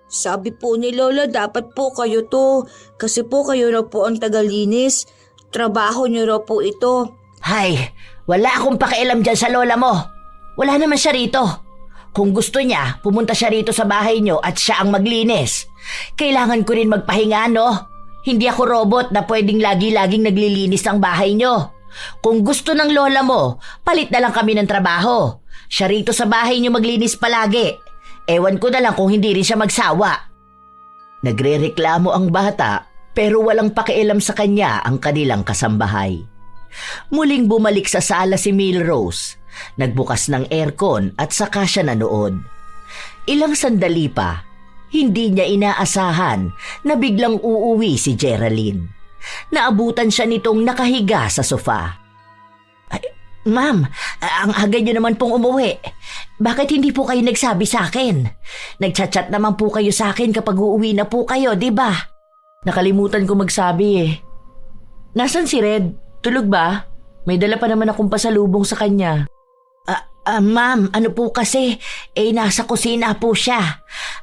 Sabi po ni Lola, dapat po kayo to. Kasi po kayo raw po ang tagalinis. Trabaho niyo raw po ito. Hay, wala akong pakialam dyan sa lola mo. Wala naman siya rito. Kung gusto niya, pumunta siya rito sa bahay niyo at siya ang maglinis. Kailangan ko rin magpahinga, no? Hindi ako robot na pwedeng lagi-laging naglilinis ang bahay niyo. Kung gusto ng lola mo, palit na lang kami ng trabaho. Siya rito sa bahay niyo maglinis palagi. Ewan ko na lang kung hindi rin siya magsawa. Nagrereklamo ang bata pero walang pakialam sa kanya ang kanilang kasambahay. Muling bumalik sa sala si Milrose. Nagbukas ng aircon at saka siya nanood. Ilang sandali pa, hindi niya inaasahan na biglang uuwi si Geraldine. Naabutan siya nitong nakahiga sa sofa. Ma'am, ang aga niyo naman pong umuwi. Bakit hindi po kayo nagsabi sa akin? Nagchat-chat naman po kayo sa akin kapag uuwi na po kayo, di ba? Nakalimutan ko magsabi Nasaan si Red? Tulog ba? May dala pa naman akong pasalubong sa kanya. Ma'am, ano po kasi? Nasa kusina po siya.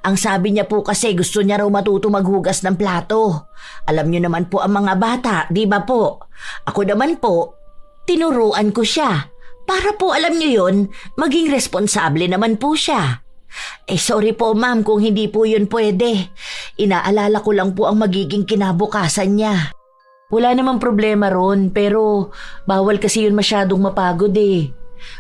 Ang sabi niya po kasi gusto niya raw matuto maghugas ng plato. Alam niyo naman po ang mga bata, di ba po? Ako naman po, tinuruan ko siya. Para po alam niyo yun, maging responsable naman po siya. Sorry po ma'am kung hindi po yun pwede. Inaalala ko lang po ang magiging kinabukasan niya. Wala namang problema ron, pero bawal kasi yun masyadong mapagod eh.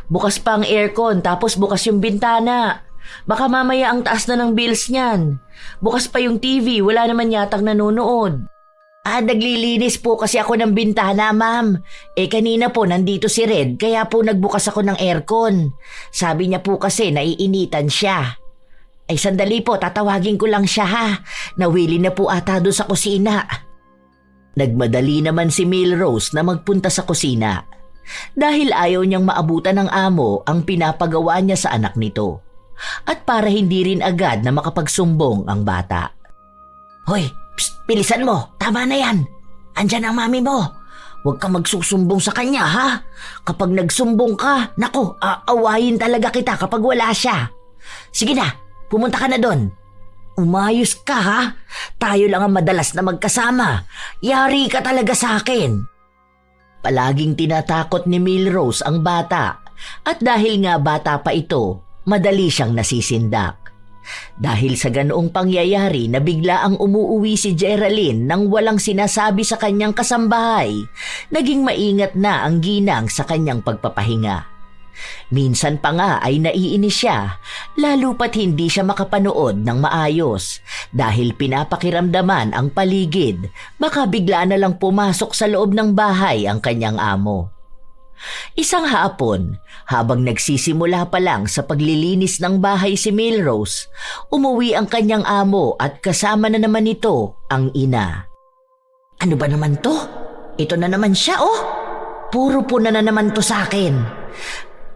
Bukas pa ang aircon, tapos bukas yung bintana. Baka mamaya ang taas na ng bills niyan. Bukas pa yung TV, wala naman yatang nanonood. Naglilinis po kasi ako ng bintana, ma'am. Kanina po nandito si Red, kaya po nagbukas ako ng aircon. Sabi niya po kasi naiinitan siya. Sandali po, tatawagin ko lang siya ha. Nawili na po ata doon sa kusina. Nagmadali naman si Milrose na magpunta sa kusina. Dahil ayaw niyang maabutan ng amo ang pinapagawa niya sa anak nito. At para hindi rin agad na makapagsumbong ang bata. Hoy! Psst, bilisan mo. Tama na yan. Andyan ang mami mo. Huwag kang magsusumbong sa kanya, ha? Kapag nagsumbong ka, nako, aawayin talaga kita kapag wala siya. Sige na, pumunta ka na doon. Umayos ka, ha? Tayo lang ang madalas na magkasama. Yari ka talaga sa akin. Palaging tinatakot ni Milrose ang bata. At dahil nga bata pa ito, madali siyang nasisindak. Dahil sa ganoong pangyayari na bigla ang umuuwi si Geraldine nang walang sinasabi sa kanyang kasambahay, naging maingat na ang ginang sa kanyang pagpapahinga. Minsan pa nga ay naiinis siya, lalo pat hindi siya makapanood ng maayos dahil pinapakiramdaman ang paligid, baka bigla na lang pumasok sa loob ng bahay ang kanyang amo. Isang hapon, habang nagsisimula pa lang sa paglilinis ng bahay si Milrose, umuwi ang kanyang amo at kasama na naman ito ang ina. Ano ba naman to? Ito na naman siya, oh! Puro puna na naman to sa akin.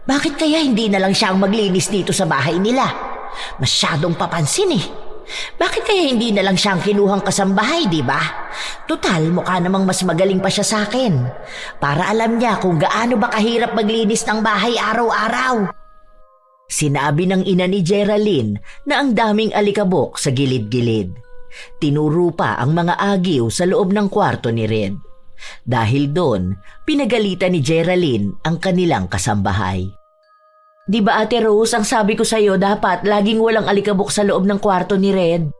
Bakit kaya hindi na lang siya ang maglinis dito sa bahay nila? Masyadong papansin eh. Bakit kaya hindi na lang siyang kinuhang kasambahay, di ba? Tutal, mukha namang mas magaling pa siya sa akin. Para alam niya kung gaano ba kahirap maglinis ng bahay araw-araw. Sinabi ng ina ni Geraldine na ang daming alikabok sa gilid-gilid. Tinuro pa ang mga agiw sa loob ng kwarto ni Red. Dahil doon, pinagalitan ni Geraldine ang kanilang kasambahay. Di ba Ate Rose, ang sabi ko sa'yo dapat laging walang alikabok sa loob ng kwarto ni Red?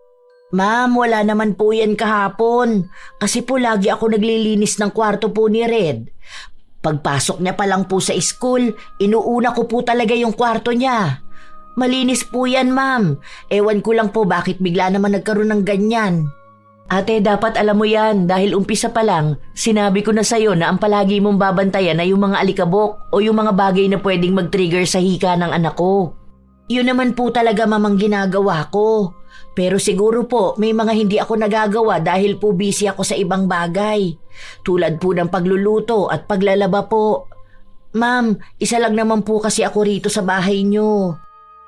Ma'am, wala naman po yan kahapon. Kasi po lagi ako naglilinis ng kwarto po ni Red. Pagpasok niya pa lang po sa school, inuuna ko po talaga yung kwarto niya. Malinis po yan, ma'am. Ewan ko lang po bakit bigla naman nagkaroon ng ganyan. Ate, dapat alam mo yan dahil umpisa pa lang, sinabi ko na sa'yo na ang palagi mong babantayan ay yung mga alikabok o yung mga bagay na pwedeng mag-trigger sa hika ng anak ko. Yun naman po talaga mamang ginagawa ko. Pero siguro po may mga hindi ako nagagawa dahil po busy ako sa ibang bagay. Tulad po ng pagluluto at paglalaba po. Ma'am, isa lang naman po kasi ako rito sa bahay niyo.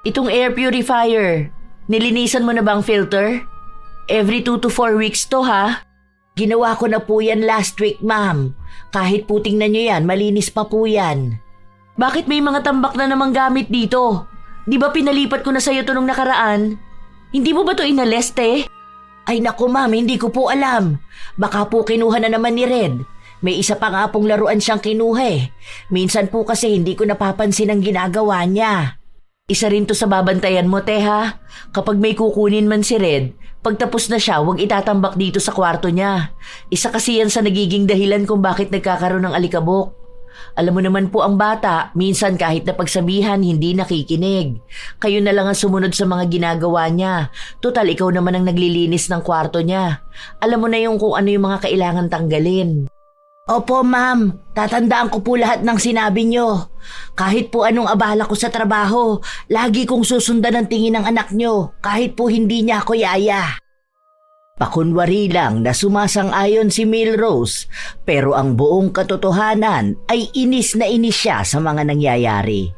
Itong air purifier, nilinisan mo na bang filter? Every 2 to 4 weeks to ha? Ginawa ko na po yan last week, ma'am. Kahit po tingnan nyo yan, malinis pa po yan. Bakit may mga tambak na namang gamit dito? Di ba pinalipat ko na sa'yo to nung nakaraan? Hindi mo ba to inaleste? Ay naku ma'am, hindi ko po alam. Baka po kinuha na naman ni Red. May isa pa nga pong laruan siyang kinuha eh. Minsan po kasi hindi ko napapansin ang ginagawa niya. Isa rin to sa babantayan mo, Teha. Kapag may kukunin man si Red, pagtapos na siya, huwag itatambak dito sa kwarto niya. Isa kasi yan sa nagiging dahilan kung bakit nagkakaroon ng alikabok. Alam mo naman po ang bata, minsan kahit na pagsabihan, hindi nakikinig. Kayo na lang ang sumunod sa mga ginagawa niya. Total, ikaw naman ang naglilinis ng kwarto niya. Alam mo na yung kung ano yung mga kailangan tanggalin. Opo, ma'am. Tatandaan ko po lahat ng sinabi niyo. Kahit po anong abala ko sa trabaho, lagi kong susundan ang tingin ng anak niyo, kahit po hindi niya ako yaya. Pakunwari lang na sumasang-ayon si Milrose, pero ang buong katotohanan ay inis na inis siya sa mga nangyayari.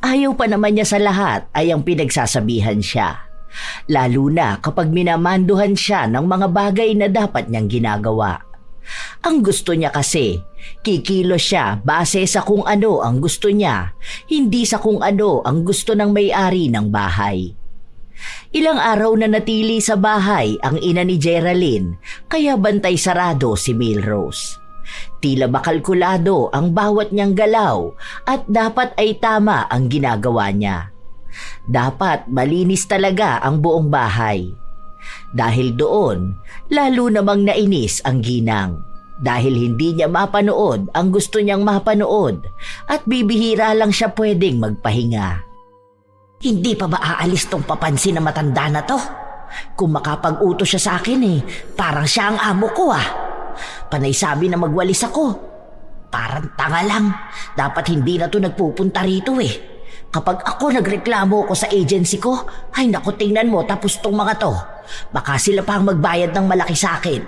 Ayaw pa naman niya sa lahat ay ang pinagsasabihan siya. Lalo na kapag minamanduhan siya ng mga bagay na dapat niyang ginagawa. Ang gusto niya kasi, kikilos siya base sa kung ano ang gusto niya, hindi sa kung ano ang gusto ng may-ari ng bahay. Ilang araw na natili sa bahay ang ina ni Geraldine, kaya bantay sarado si Milrose. Tila makalkulado ang bawat niyang galaw at dapat ay tama ang ginagawa niya. Dapat malinis talaga ang buong bahay. Dahil doon, lalo namang nainis ang ginang. Dahil hindi niya mapanood ang gusto niyang mapanood at bibihira lang siya pwedeng magpahinga. Hindi pa ba aalis tong papansin na matanda na to? Kung makapag-utos siya sa akin parang siya ang amo ko Panay sabi na magwalis ako. Parang tanga lang. Dapat hindi na to nagpupunta rito Kapag ako nagreklamo ko sa agency ko, ay naku tingnan mo tapos tong mga to. Baka sila pa ang magbayad ng malaki sa akin.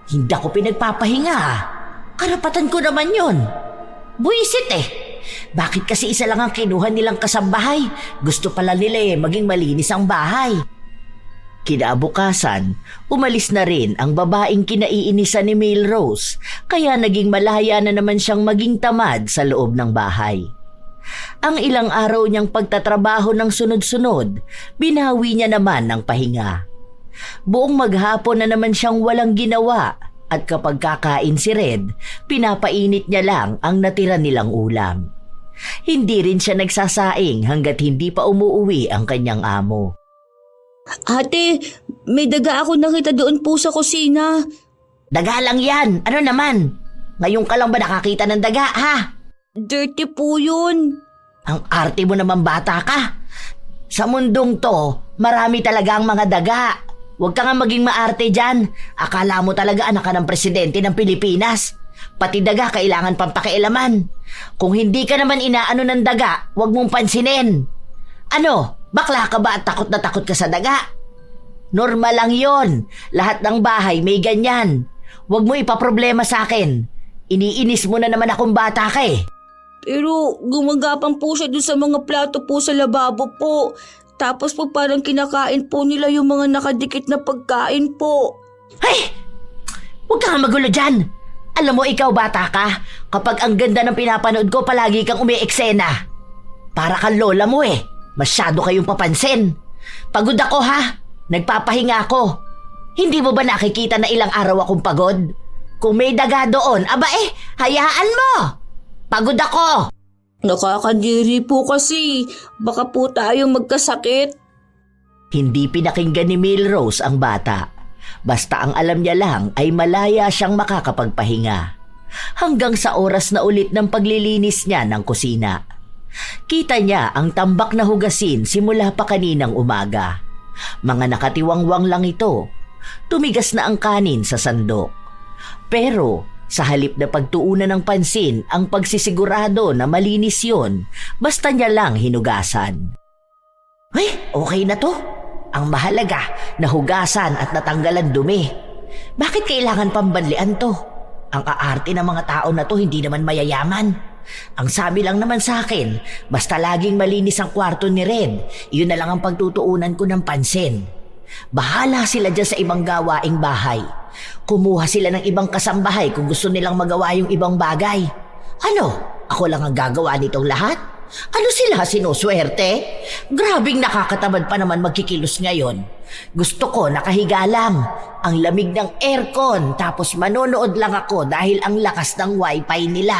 Hindi ako pinagpapahinga Karapatan ko naman yon. Buisit Bakit kasi isa lang ang kinuha nilang kasambahay? Gusto pala nila maging malinis ang bahay. Kinabukasan, umalis na rin ang babaeng kinaiinisan ni Melrose, kaya naging malaya na naman siyang maging tamad sa loob ng bahay. Ang ilang araw niyang pagtatrabaho ng sunod-sunod, binawi niya naman ng pahinga. Buong maghapon na naman siyang walang ginawa at kapag kakain si Red, pinapainit niya lang ang natira nilang ulam. Hindi rin siya nagsasaing hanggat hindi pa umuuwi ang kanyang amo. Ate, may daga ako nakita doon po sa kusina. Daga lang yan. Ano naman? Ngayon ka lang ba nakakita ng daga, ha? Dirty po yun. Ang arte mo naman bata ka. Sa mundong to, marami talaga ang mga daga. Huwag ka nga maging maarte dyan. Akala mo talaga anak ka ng presidente ng Pilipinas. Pati daga kailangan pang pakialaman. Kung hindi ka naman inaano ng daga, huwag mong pansinin. Ano? Bakla ka ba at takot na takot ka sa daga? Normal lang yon. Lahat ng bahay may ganyan. Huwag mo ipaproblema sa akin. Iniinis mo na naman akong bata ka Pero gumagapang po siya doon sa mga plato po sa lababo po. Tapos po parang kinakain po nila yung mga nakadikit na pagkain po. Ay! Huwag kang magulo dyan. Alam mo ikaw bata ka, kapag ang ganda ng pinapanood ko palagi kang umi-eksena. Para kang lola mo Masyado kayong papansin. Pagod ako ha. Nagpapahinga ako. Hindi mo ba nakikita na ilang araw akong pagod? Kung may daga doon, hayaan mo. Pagod ako. Nakakadiri po kasi. Baka po tayong magkasakit. Hindi pinakinggan ni Melrose ang bata. Basta ang alam niya lang ay malaya siyang makakapagpahinga. Hanggang sa oras na ulit ng paglilinis niya ng kusina. Kita niya ang tambak na hugasin simula pa kaninang umaga. Mga nakatiwangwang lang ito. Tumigas na ang kanin sa sandok. Pero sa halip na pagtuunan ng pansin ang pagsisigurado na malinis yon, basta niya lang hinugasan. Ay, okay na to. Ang mahalaga, nahugasan at natanggalan dumi. Bakit kailangan pambanlian to? Ang aarte ng mga tao na to hindi naman mayayaman. Ang sabi lang naman sa akin, basta laging malinis ang kwarto ni Red, yun na lang ang pagtutuunan ko ng pansin. Bahala sila dyan sa ibang gawaing bahay. Kumuha sila ng ibang kasambahay kung gusto nilang magawa yung ibang bagay. Ano? Ako lang ang gagawa nitong lahat? Ano sila, sinuswerte? Grabing nakakatamad pa naman magkikilos ngayon. Gusto ko nakahiga lang, ang lamig ng aircon, tapos manonood lang ako dahil ang lakas ng wifi nila.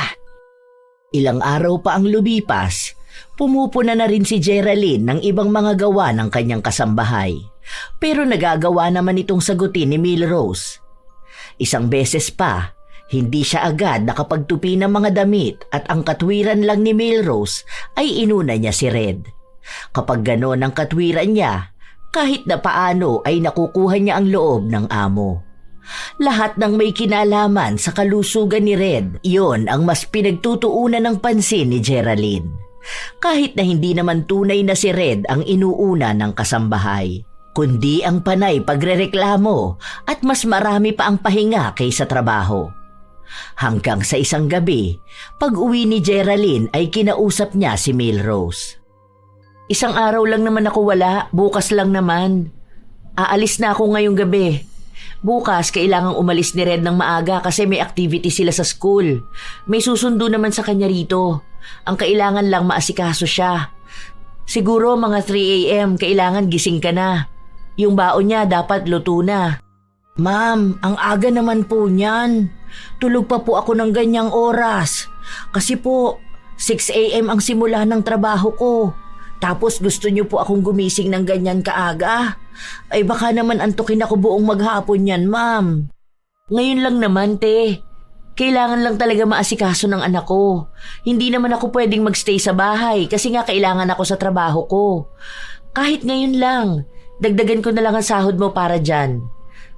Ilang araw pa ang lumipas, pumupuna na rin si Geraldine ng ibang mga gawa ng kanyang kasambahay. Pero nagagawa naman itong sagutin ni Melrose. Isang beses pa, hindi siya agad nakapagtupi ng mga damit at ang katwiran lang ni Melrose ay inuna niya si Red. Kapag gano'n ang katwiran niya, kahit na paano ay nakukuha niya ang loob ng amo. Lahat ng may kinalaman sa kalusugan ni Red, iyon ang mas pinagtutuunan ng pansin ni Geraldine. Kahit na hindi naman tunay na si Red ang inuuna ng kasambahay, kundi ang panay pagrereklamo at mas marami pa ang pahinga kaysa trabaho. Hanggang sa isang gabi, pag-uwi ni Geraldine ay kinausap niya si Melrose. Isang araw lang naman ako wala, bukas lang naman. Aalis na ako ngayong gabi. Bukas, kailangang umalis ni Red ng maaga kasi may activity sila sa school. May susundo naman sa kanya rito. Ang kailangan lang maasikaso siya. Siguro mga 3 a.m. kailangan gising ka na. Yung baon niya dapat luto na. Ma'am, ang aga naman po niyan. Tulog pa po ako ng ganyang oras. Kasi po, 6 a.m. ang simula ng trabaho ko. Tapos gusto niyo po akong gumising ng ganyan kaaga? Ay baka naman antukin ako buong maghapon yan, ma'am. Ngayon lang naman, te. Kailangan lang talaga maasikaso ng anak ko. Hindi naman ako pwedeng magstay sa bahay kasi nga kailangan ako sa trabaho ko. Kahit ngayon lang, dagdagan ko na lang ang sahod mo para dyan.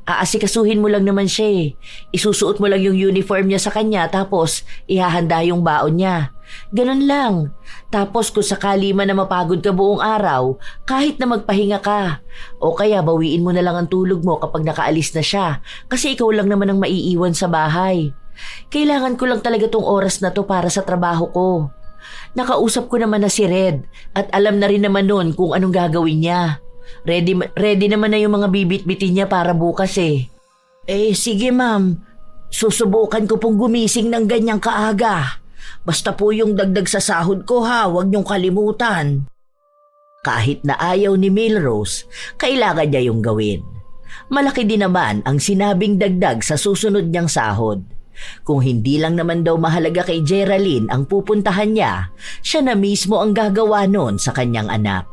Aasikasuhin mo lang naman siya eh. Isusuot mo lang yung uniform niya sa kanya tapos ihahanda yung baon niya. Ganun lang. Tapos kung sakali man na mapagod ka buong araw, kahit na magpahinga ka. O kaya bawiin mo na lang ang tulog mo kapag nakaalis na siya kasi ikaw lang naman ang maiiwan sa bahay. Kailangan ko lang talaga tong oras na to para sa trabaho ko. Nakausap ko naman na si Red at alam na rin naman nun kung anong gagawin niya. Ready naman na yung mga bibit-bitin niya para bukas eh. Sige ma'am. Susubukan ko pong gumising ng ganyang kaaga. Basta po yung dagdag sa sahod ko ha, huwag niyong kalimutan. Kahit na ayaw ni Milrose, kailangan niya yung gawin. Malaki din naman ang sinabing dagdag sa susunod niyang sahod. Kung hindi lang naman daw mahalaga kay Geraldine ang pupuntahan niya, siya na mismo ang gagawa nun sa kanyang anak.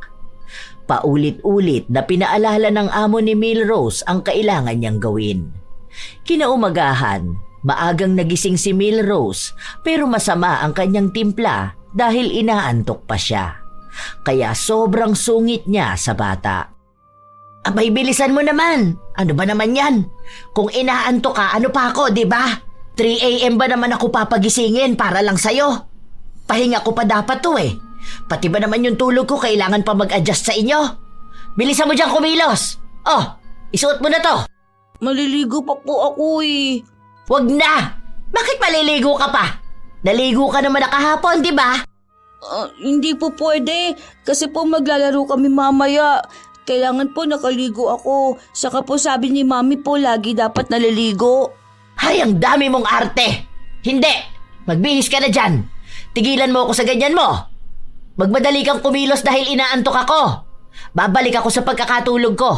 Paulit-ulit na pinaalala ng amo ni Milrose ang kailangan niyang gawin. Kinaumagahan, maagang nagising si Milrose pero masama ang kanyang timpla dahil inaantok pa siya. Kaya sobrang sungit niya sa bata. Abay, bilisan mo naman. Ano ba naman yan? Kung inaantok ka, ano pa ako, di ba? 3 a.m. ba naman ako papagisingin para lang sa'yo? Pahinga ko pa dapat to eh. Pati ba naman yung tulog ko kailangan pa mag-adjust sa inyo? Bilisan mo dyan kumilos! Oh, isuot mo na to! Maliligo pa po ako eh. Wag na! Bakit maliligo ka pa? Naligo ka naman na kahapon, di ba? Hindi po pwede kasi po maglalaro kami mamaya. Kailangan po nakaligo ako. Saka po sabi ni Mami po lagi dapat naliligo. Hay, ang dami mong arte! Hindi! Magbihis ka na dyan! Tigilan mo ako sa ganyan mo! Magmadali kang kumilos dahil inaantok ako. Babalik ako sa pagkakatulog ko.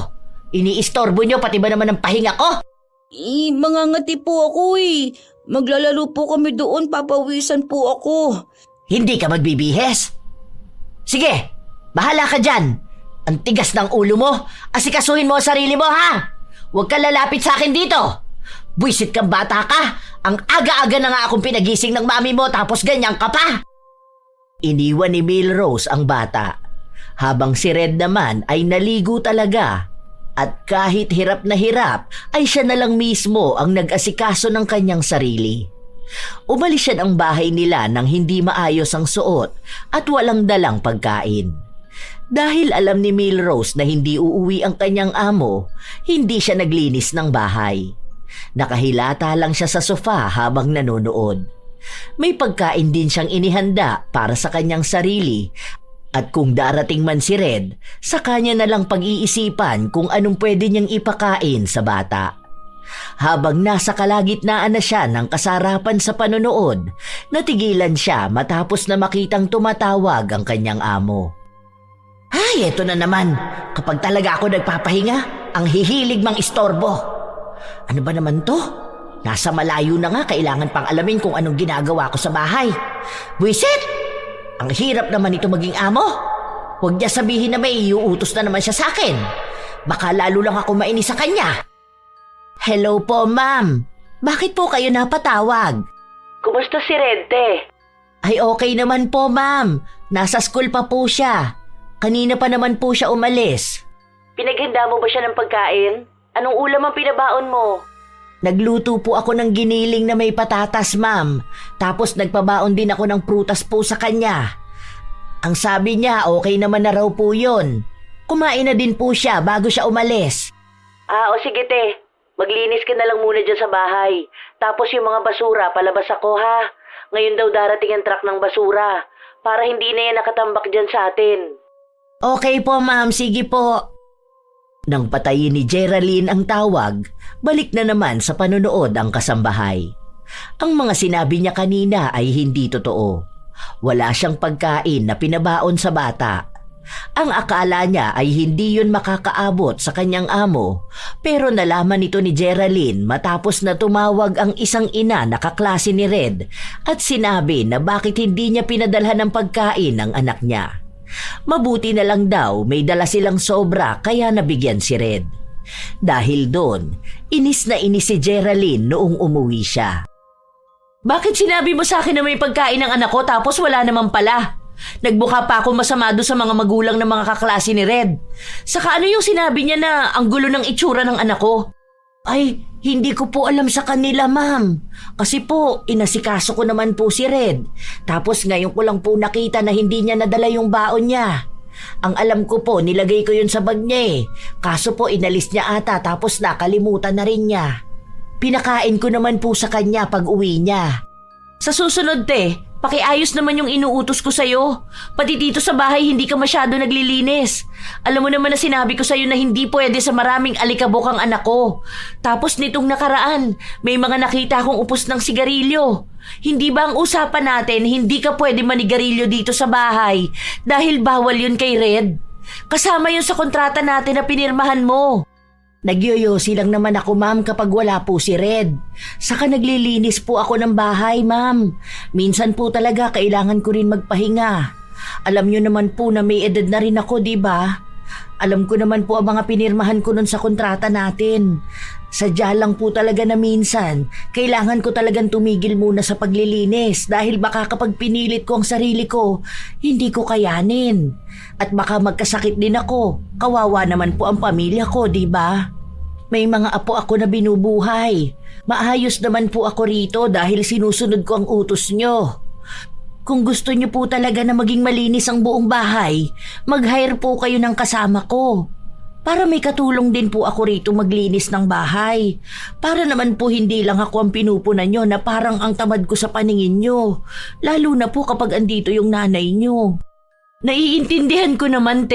Iniistorbo nyo pati ba naman ang pahinga ko? Mangangati po ako eh. Maglalaro po kami doon, papawisan po ako. Hindi ka magbibihis? Sige, bahala ka dyan. Ang tigas ng ulo mo. Asikasuhin mo ang sarili mo ha. Huwag ka lalapit sa akin dito. Buisit kang bata ka. Ang aga-aga na nga akong pinagising ng mami mo tapos ganyan ka pa. Iniwan ni Milrose ang bata, habang si Red naman ay naligo talaga at kahit hirap na hirap ay siya na lang mismo ang nag-asikaso ng kanyang sarili. Umalis siya ng bahay nila nang hindi maayos ang suot at walang dalang pagkain. Dahil alam ni Milrose na hindi uuwi ang kanyang amo, hindi siya naglinis ng bahay. Nakahilata lang siya sa sofa habang nanonood. May pagkain din siyang inihanda para sa kanyang sarili at kung darating man si Red, sa kanya na lang pag-iisipan kung anong pwede niyang ipakain sa bata. Habang nasa kalagitnaan na siya ng kasarapan sa panonood, natigilan siya matapos na makitang tumatawag ang kanyang amo. Ay, eto na naman. Kapag talaga ako nagpapahinga, ang hihilig mang istorbo. Ano ba naman to? Nasa malayo na nga, kailangan pang alamin kung anong ginagawa ko sa bahay. Buisit! Ang hirap naman ito maging amo. Huwag niya sabihin na may iuutos na naman siya sa akin. Baka lalo lang ako mainis sa kanya. Hello po, ma'am. Bakit po kayo napatawag? Kumusta si Red, te? Ay, okay naman po, ma'am. Nasa school pa po siya. Kanina pa naman po siya umalis. Pinaghanda mo ba siya ng pagkain? Anong ulam ang pinabaon mo? Nagluto po ako ng giniling na may patatas, ma'am. Tapos nagpabaon din ako ng prutas po sa kanya. Ang sabi niya, okay naman na raw po yun. Kumain na din po siya bago siya umalis. O sige te, maglinis ka na lang muna dyan sa bahay. Tapos yung mga basura, palabas ako ha. Ngayon daw darating ang truck ng basura. Para hindi na yan nakatambak dyan sa atin. Okay po, ma'am. Sige po. Nang patayin ni Geraldine ang tawag, balik na naman sa panonood ang kasambahay. Ang mga sinabi niya kanina ay hindi totoo. Wala siyang pagkain na pinabaon sa bata. Ang akala niya ay hindi yun makakaabot sa kanyang amo, pero nalaman ito ni Geraldine matapos na tumawag ang isang ina na kaklase ni Red at sinabi na bakit hindi niya pinadalhan ng pagkain ang anak niya. Mabuti na lang daw may dala silang sobra kaya nabigyan si Red. Dahil doon, inis na inis si Geraldine noong umuwi siya. Bakit sinabi mo sa akin na may pagkain ng anak ko tapos wala naman pala? Nagbuka pa ako masama doon sa mga magulang ng mga kaklase ni Red. Saka ano yung sinabi niya na ang gulo ng itsura ng anak ko? Ay, hindi ko po alam sa kanila, ma'am. Kasi po, inasikaso ko naman po si Red. Tapos ngayon ko lang po nakita na hindi niya nadala yung baon niya. Ang alam ko po, nilagay ko yun sa bag niya eh. Kaso po, inalis niya ata tapos nakalimutan na rin niya. Pinakain ko naman po sa kanya pag uwi niya. Sa susunod, pakiayos naman yung inuutos ko sa'yo. Pati dito sa bahay hindi ka masyado naglilinis. Alam mo naman na sinabi ko sa'yo na hindi pwede sa maraming alikabok ang anak ko. Tapos nitong nakaraan, may mga nakita akong upos ng sigarilyo. Hindi ba ang usapan natin hindi ka pwede manigarilyo dito sa bahay dahil bawal yun kay Red? Kasama yun sa kontrata natin na pinirmahan mo. Nagyoyosi lang naman ako, ma'am, kapag wala po si Red. Saka naglilinis po ako ng bahay, ma'am. Minsan po talaga kailangan ko rin magpahinga. Alam nyo naman po na may edad na rin ako, di ba? Alam ko naman po ang mga pinirmahan ko nun sa kontrata natin. Sadya lang po talaga na minsan, kailangan ko talagang tumigil muna sa paglilinis dahil baka kapag pinilit ko ang sarili ko, hindi ko kayanin. At baka magkasakit din ako. Kawawa naman po ang pamilya ko, di ba? May mga apo ako na binubuhay. Maayos naman po ako rito dahil sinusunod ko ang utos nyo. Kung gusto niyo po talaga na maging malinis ang buong bahay, mag-hire po kayo ng kasama ko. Para may katulong din po ako rito maglinis ng bahay. Para naman po hindi lang ako ang pinupunan nyo na parang ang tamad ko sa paningin nyo. Lalo na po kapag andito yung nanay nyo. Naiintindihan ko naman,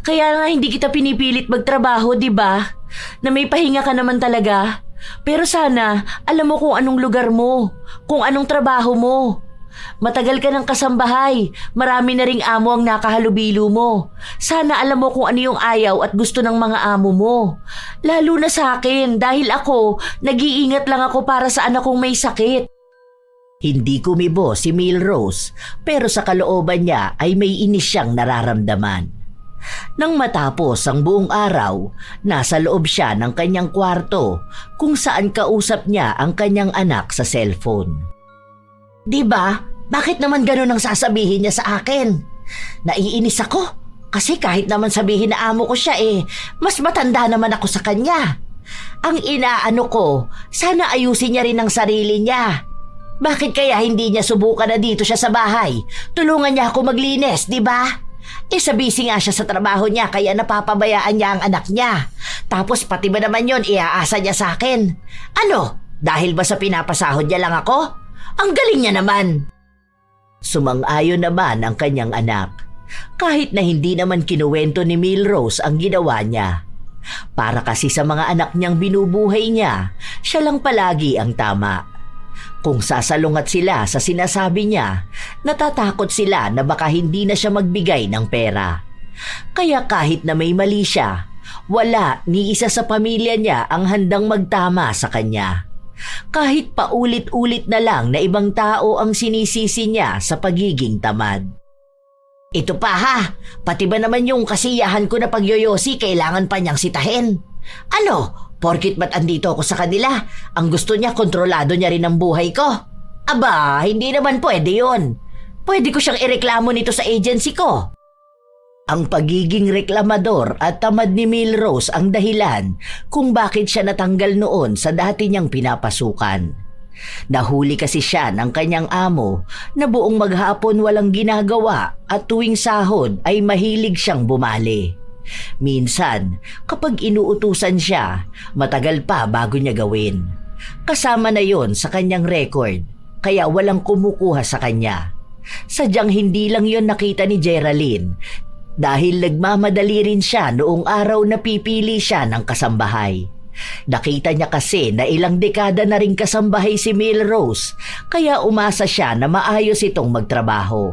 Kaya nga hindi kita pinipilit magtrabaho, di ba? Na may pahinga ka naman talaga. Pero sana, alam mo kung anong lugar mo, kung anong trabaho mo. Matagal ka ng kasambahay, marami na ring amo ang nakahalubilo mo. Sana alam mo kung ano yung ayaw at gusto ng mga amo mo. Lalo na sa akin dahil ako, nag-iingat lang ako para sa anak kong may sakit. Hindi kumibo si Milrose pero sa kalooban niya ay may inis siyang nararamdaman. Nang matapos ang buong araw, nasa loob siya ng kanyang kwarto kung saan kausap niya ang kanyang anak sa cellphone. Diba? Bakit naman ganun ang sasabihin niya sa akin? Naiinis ako kasi kahit naman sabihin na amo ko siya mas matanda naman ako sa kanya. Ang inaano ko, sana ayusin niya rin ang sarili niya. Bakit kaya hindi niya subukan na dito siya sa bahay? Tulungan niya ako maglinis, diba? Sa busy nga siya sa trabaho niya kaya napapabayaan niya ang anak niya. Tapos pati ba naman yon iaasa niya sa akin? Ano? Dahil ba sa pinapasahod niya lang ako? Ang galing niya naman. Sumang-ayon naman ang kanyang anak. Kahit na hindi naman kinuwento ni Milrose ang ginawa niya. Para kasi sa mga anak niyang binubuhay niya, siya lang palagi ang tama. Kung sasalungat sila sa sinasabi niya, natatakot sila na baka hindi na siya magbigay ng pera. Kaya kahit na may mali siya, wala ni isa sa pamilya niya ang handang magtama sa kanya. Kahit paulit-ulit na lang na ibang tao ang sinisisi niya sa pagiging tamad. Ito pa ha, pati ba naman yung kasiyahan ko na pagyoyosi kailangan pa niyang sitahin? Ano, porkit ba't andito ako sa kanila, ang gusto niya kontrolado niya rin ang buhay ko? Aba, hindi naman pwede yun. Pwede ko siyang ireklamo nito sa agency ko. Ang pagiging reklamador at tamad ni Milrose ang dahilan kung bakit siya natanggal noon sa dati niyang pinapasukan. Nahuli kasi siya ng kanyang amo na buong maghapon walang ginagawa at tuwing sahod ay mahilig siyang bumali. Minsan, kapag inuutusan siya, matagal pa bago niya gawin. Kasama na yon sa kanyang record, kaya walang kumukuha sa kanya. Sadyang hindi lang yon nakita ni Geraldine dahil nagmamadali rin siya noong araw na pipili siya ng kasambahay. Nakita niya kasi na ilang dekada na rin kasambahay si Milrose, kaya umasa siya na maayos itong magtrabaho.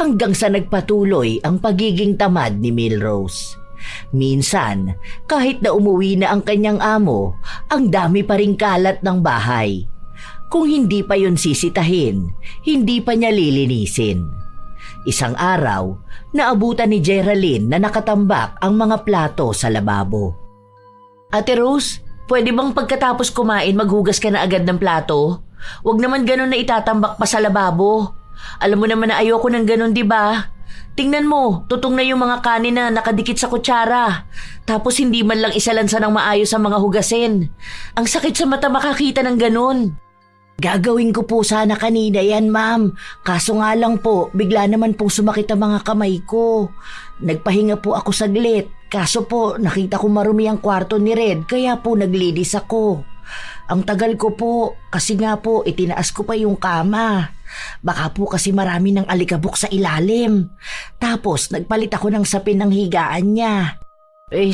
Hanggang sa nagpatuloy ang pagiging tamad ni Milrose. Minsan, kahit na umuwi na ang kanyang amo, ang dami pa ring kalat ng bahay. Kung hindi pa yon sisitahin, hindi pa niya lilinisin. Isang araw, naabutan ni Geraldine na nakatambak ang mga plato sa lababo. Ate Rose, pwede bang pagkatapos kumain maghugas ka na agad ng plato? Huwag naman ganun na itatambak pa sa lababo. Alam mo naman na ayoko ng ganun, di ba? Tingnan mo, tutong na yung mga kanin na nakadikit sa kutsara. Tapos hindi man lang isalansa ng maayos ang mga hugasin. Ang sakit sa mata makakita ng ganun. Gagawin ko po sana kanina yan, ma'am. Kaso nga lang po, bigla naman po sumakit ang mga kamay ko. Nagpahinga po ako saglit. Kaso po, nakita ko marumi ang kwarto ni Red, kaya po naglinis ako. Ang tagal ko po, kasi nga po, itinaas ko pa yung kama. Baka po kasi marami ng alikabok sa ilalim. Tapos, nagpalit ako ng sapin ng higaan niya.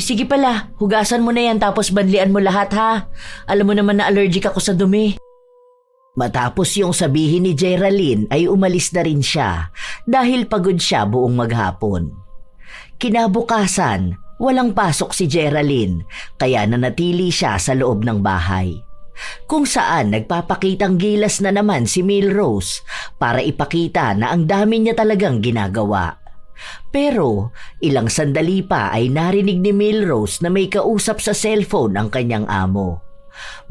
Sige pala, hugasan mo na yan tapos banlian mo lahat ha. Alam mo naman na allergic ako sa dumi. Matapos yung sabihin ni Geraldine ay umalis na rin siya dahil pagod siya buong maghapon. Kinabukasan, walang pasok si Geraldine kaya nanatili siya sa loob ng bahay. Kung saan nagpapakitang gilas na naman si Milrose para ipakita na ang dami niya talagang ginagawa. Pero ilang sandali pa ay narinig ni Milrose na may kausap sa cellphone ang kanyang amo.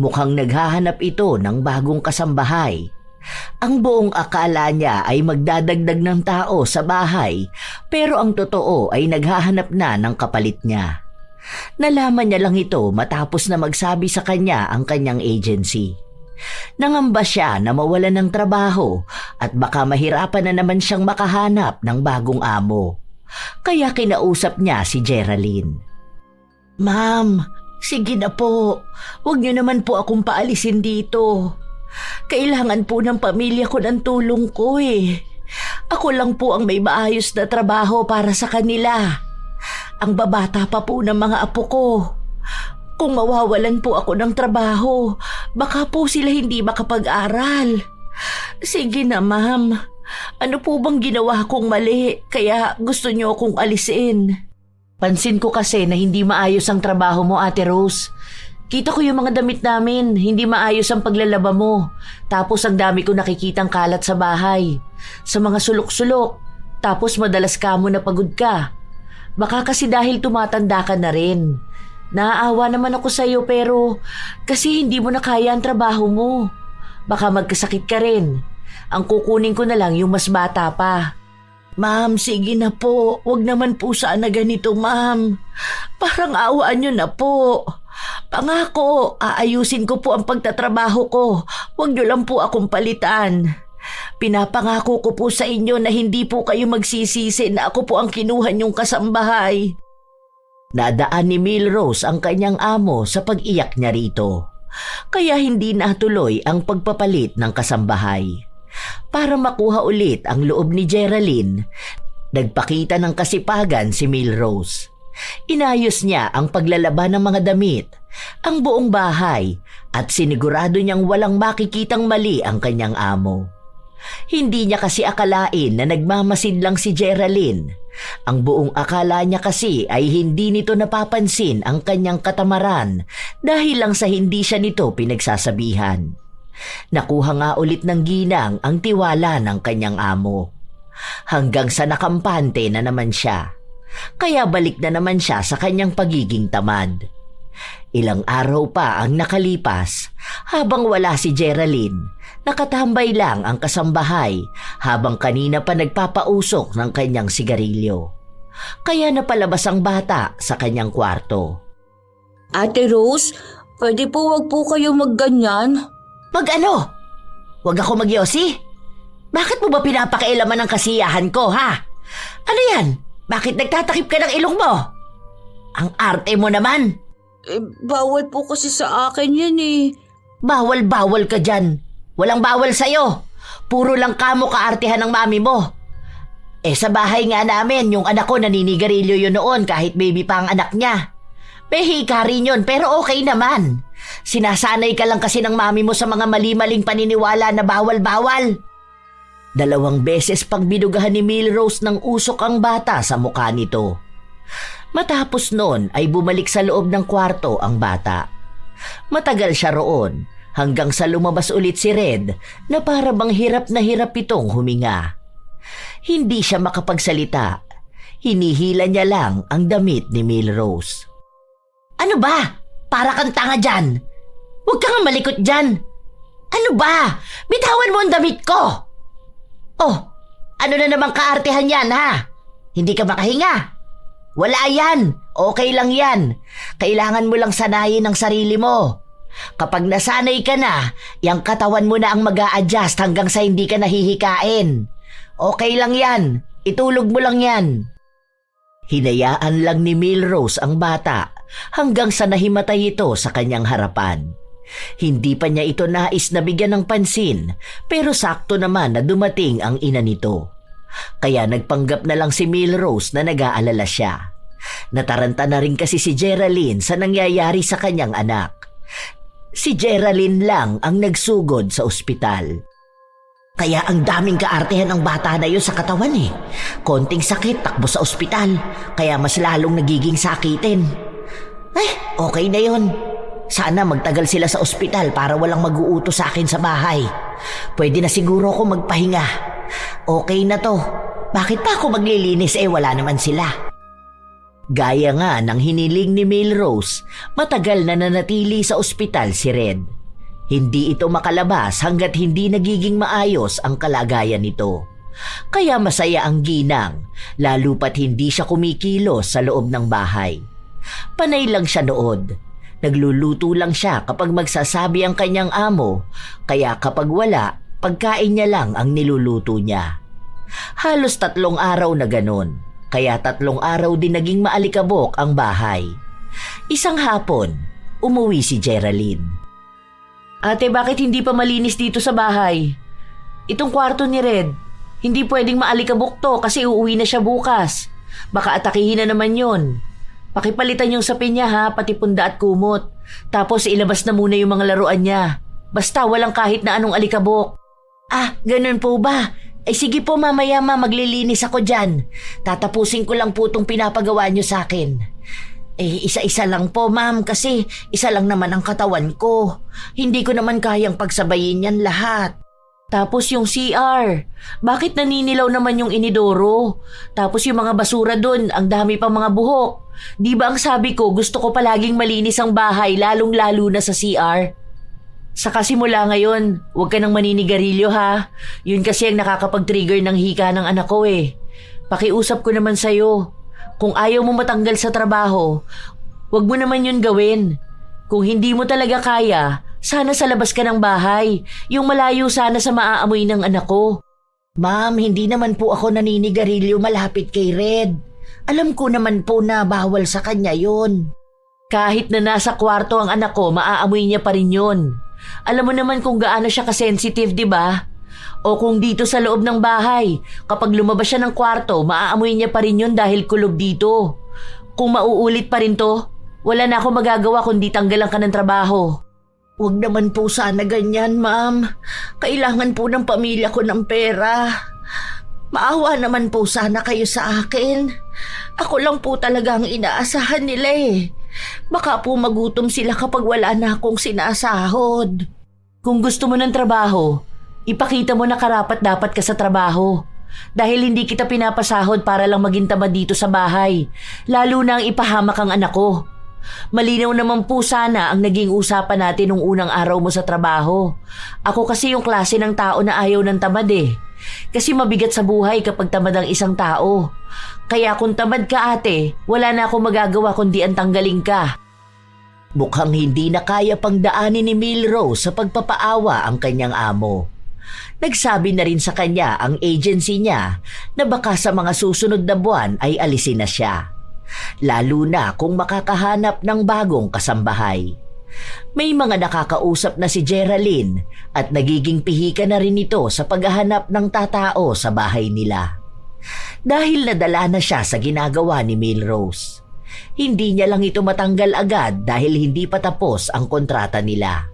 Mukhang naghahanap ito ng bagong kasambahay. Ang buong akala niya ay magdadagdag ng tao sa bahay, pero ang totoo ay naghahanap na ng kapalit niya. Nalaman niya lang ito matapos na magsabi sa kanya ang kanyang agency. Nangamba siya na mawalan ng trabaho at baka mahirapan na naman siyang makahanap ng bagong amo. Kaya kinausap niya si Geraldine. Ma'am, sige na po. Huwag niyo naman po akong paalisin dito. Kailangan po ng pamilya ko ng tulong ko eh. Ako lang po ang may maayos na trabaho para sa kanila. Ang babata pa po ng mga apo ko. Kung mawawalan po ako ng trabaho, baka po sila hindi makapag-aral. Sige na, ma'am. Ano po bang ginawa kong mali kaya gusto niyo akong alisin? Pansin ko kasi na hindi maayos ang trabaho mo, Ate Rose. Kita ko yung mga damit namin, hindi maayos ang paglalaba mo. Tapos ang dami ko nakikitang kalat sa bahay. Sa mga sulok-sulok. Tapos madalas ka mo na pagod ka. Baka kasi dahil tumatanda ka na rin. Naaawa naman ako sa'yo pero kasi hindi mo na kaya ang trabaho mo. Baka magkasakit ka rin. Ang kukunin ko na lang yung mas bata pa. Ma'am, sige na po. Huwag naman po sana ganito, ma'am. Parang awaan niyo na po. Pangako, aayusin ko po ang pagtatrabaho ko. Huwag niyo lang po akong palitan. Pinapangako ko po sa inyo na hindi po kayo magsisisi na ako po ang kinuha niyong kasambahay. Nadaan ni Milrose ang kanyang amo sa pag-iyak niya rito. Kaya hindi natuloy ang pagpapalit ng kasambahay. Para makuha ulit ang loob ni Geraldine, nagpakita ng kasipagan si Milrose. Inayos niya ang paglalaba ng mga damit, ang buong bahay at sinigurado niyang walang makikitang mali ang kanyang amo. Hindi niya kasi akalain na nagmamasid lang si Geraldine. Ang buong akala niya kasi ay hindi nito napapansin ang kanyang katamaran dahil lang sa hindi siya nito pinagsasabihan. Nakuha nga ulit ng ginang ang tiwala ng kanyang amo. Hanggang sa nakampante na naman siya. Kaya balik na naman siya sa kanyang pagiging tamad. Ilang araw pa ang nakalipas habang wala si Geraldine. Nakatambay lang ang kasambahay habang kanina pa nagpapausok ng kanyang sigarilyo. Kaya napalabas ang bata sa kanyang kwarto. Ate Rose, pwede po wag po kayo magganyan? Mag-ano? Huwag ako magyosi? Bakit mo ba pinapakialaman ang kasiyahan ko, ha? Ano yan? Bakit nagtatakip ka ng ilong mo? Ang arte mo naman. Bawal po kasi sa akin yan eh. Bawal-bawal ka dyan. Walang bawal sa'yo. Puro lang kamo kaartehan ng mami mo. Sa bahay nga namin, yung anak ko naninigarilyo yun noon kahit baby pa ang anak niya. Behika rin yun, pero okay naman. Sinasanay ka lang kasi ng mami mo sa mga mali-maling paniniwala na bawal-bawal. 2 beses pang binugahan ni Milrose ng usok ang bata sa mukha nito. Matapos noon ay bumalik sa loob ng kwarto ang bata. Matagal siya roon hanggang sa lumabas ulit si Red na para bang hirap na hirap itong huminga. Hindi siya makapagsalita. Hinihila niya lang ang damit ni Milrose. Ano ba? Para kang tanga dyan. Huwag ka nga malikot dyan. Ano ba? Bitawan mo ang damit ko. Oh, ano na namang kaartehan yan ha? Hindi ka makahinga. Wala yan. Okay lang yan. Kailangan mo lang sanayin ang sarili mo. Kapag nasanay ka na, yung katawan mo na ang mag-a-adjust hanggang sa hindi ka nahihikain. Okay lang yan. Itulog mo lang yan. Hinayaan lang ni Milrose ang bata hanggang sa nahimatay ito sa kanyang harapan. Hindi pa niya ito nais na bigyan ng pansin pero sakto naman na dumating ang ina nito. Kaya nagpanggap na lang si Milrose na nag-aalala siya. Nataranta na rin kasi si Geraldine sa nangyayari sa kanyang anak. Si Geraldine lang ang nagsugod sa ospital. Kaya ang daming kaartehan ng bata na yun sa katawan eh. Konting sakit, takbo sa ospital. Kaya mas lalong nagiging sakitin. Okay na yun. Sana magtagal sila sa ospital para walang mag-uutos sa akin sa bahay. Pwede na siguro ako magpahinga. Okay na to. Bakit pa ako maglilinis wala naman sila? Gaya nga ng hiniling ni Milrose, matagal na nanatili sa ospital si Red. Hindi ito makalabas hanggat hindi nagiging maayos ang kalagayan nito. Kaya masaya ang ginang, lalo pat hindi siya kumikilos sa loob ng bahay. Panay lang siya nood. Nagluluto lang siya kapag magsasabi ang kanyang amo, kaya kapag wala, pagkain niya lang ang niluluto niya. Halos 3 araw na ganun, kaya 3 araw din naging maalikabok ang bahay. Isang hapon, umuwi si Geraldine. Ate, bakit hindi pa malinis dito sa bahay? Itong kwarto ni Red, hindi pwedeng maalikabok to kasi uuwi na siya bukas. Baka atakihin na naman yun. Pakipalitan yung sapin niya ha, pati punda at kumot. Tapos ilabas na muna yung mga laruan niya. Basta walang kahit na anong alikabok. Ganun po ba? Sige po mamaya maglilinis ako dyan. Tatapusin ko lang po itong pinapagawa niyo sa akin. Isa-isa lang po ma'am kasi isa lang naman ang katawan ko. Hindi ko naman kayang pagsabayin yan lahat. Tapos yung CR, bakit naninilaw naman yung inidoro? Tapos yung mga basura dun, ang dami pang mga buhok. Di ba ang sabi ko gusto ko palaging malinis ang bahay lalong-lalo na sa CR? Saka simula ngayon, huwag ka nang maninigarilyo ha. Yun kasi ang nakakapag-trigger ng hika ng anak ko eh. Pakiusap ko naman sa'yo. Kung ayaw mo matanggal sa trabaho, huwag mo naman yun gawin. Kung hindi mo talaga kaya, sana sa labas ka ng bahay. Yung malayo sana sa maaamoy ng anak ko. Ma'am, hindi naman po ako naninigarilyo malapit kay Red. Alam ko naman po na bawal sa kanya yun. Kahit na nasa kwarto ang anak ko, maaamoy niya pa rin yun. Alam mo naman kung gaano siya kasensitive, di ba? O kung dito sa loob ng bahay, kapag lumabas siya ng kwarto, maaamoy niya pa rin yun dahil kulob dito. Kung mauulit pa rin to, wala na ako magagawa kundi tanggalan ka ng trabaho. Huwag naman po sana ganyan, ma'am. Kailangan po ng pamilya ko ng pera. Maawa naman po sana kayo sa akin. Ako lang po talaga ang inaasahan nila eh. Baka po magutom sila kapag wala na akong sinasahod. Kung gusto mo ng trabaho, ipakita mo na karapat-dapat ka sa trabaho. Dahil hindi kita pinapasahod para lang maging tamad dito sa bahay. Lalo na ang ipahamak ang anak ko. Malinaw naman po sana ang naging usapan natin nung unang araw mo sa trabaho. Ako kasi yung klase ng tao na ayaw ng tamad eh. Kasi mabigat sa buhay kapag tamad ang isang tao. Kaya kung tamad ka ate, wala na akong magagawa kundi ang tanggalin ka. Mukhang hindi na kaya pang daanin ni Milrose sa pagpapaawa ang kanyang amo. Nagsabi na rin sa kanya ang agency niya na baka sa mga susunod na buwan ay alisin na siya. Lalo na kung makakahanap ng bagong kasambahay. May mga nakakausap na si Geraldine at nagiging pihika na rin ito sa paghahanap ng tatao sa bahay nila. Dahil nadala na siya sa ginagawa ni Milrose. Hindi niya lang ito matanggal agad dahil hindi pa tapos ang kontrata nila.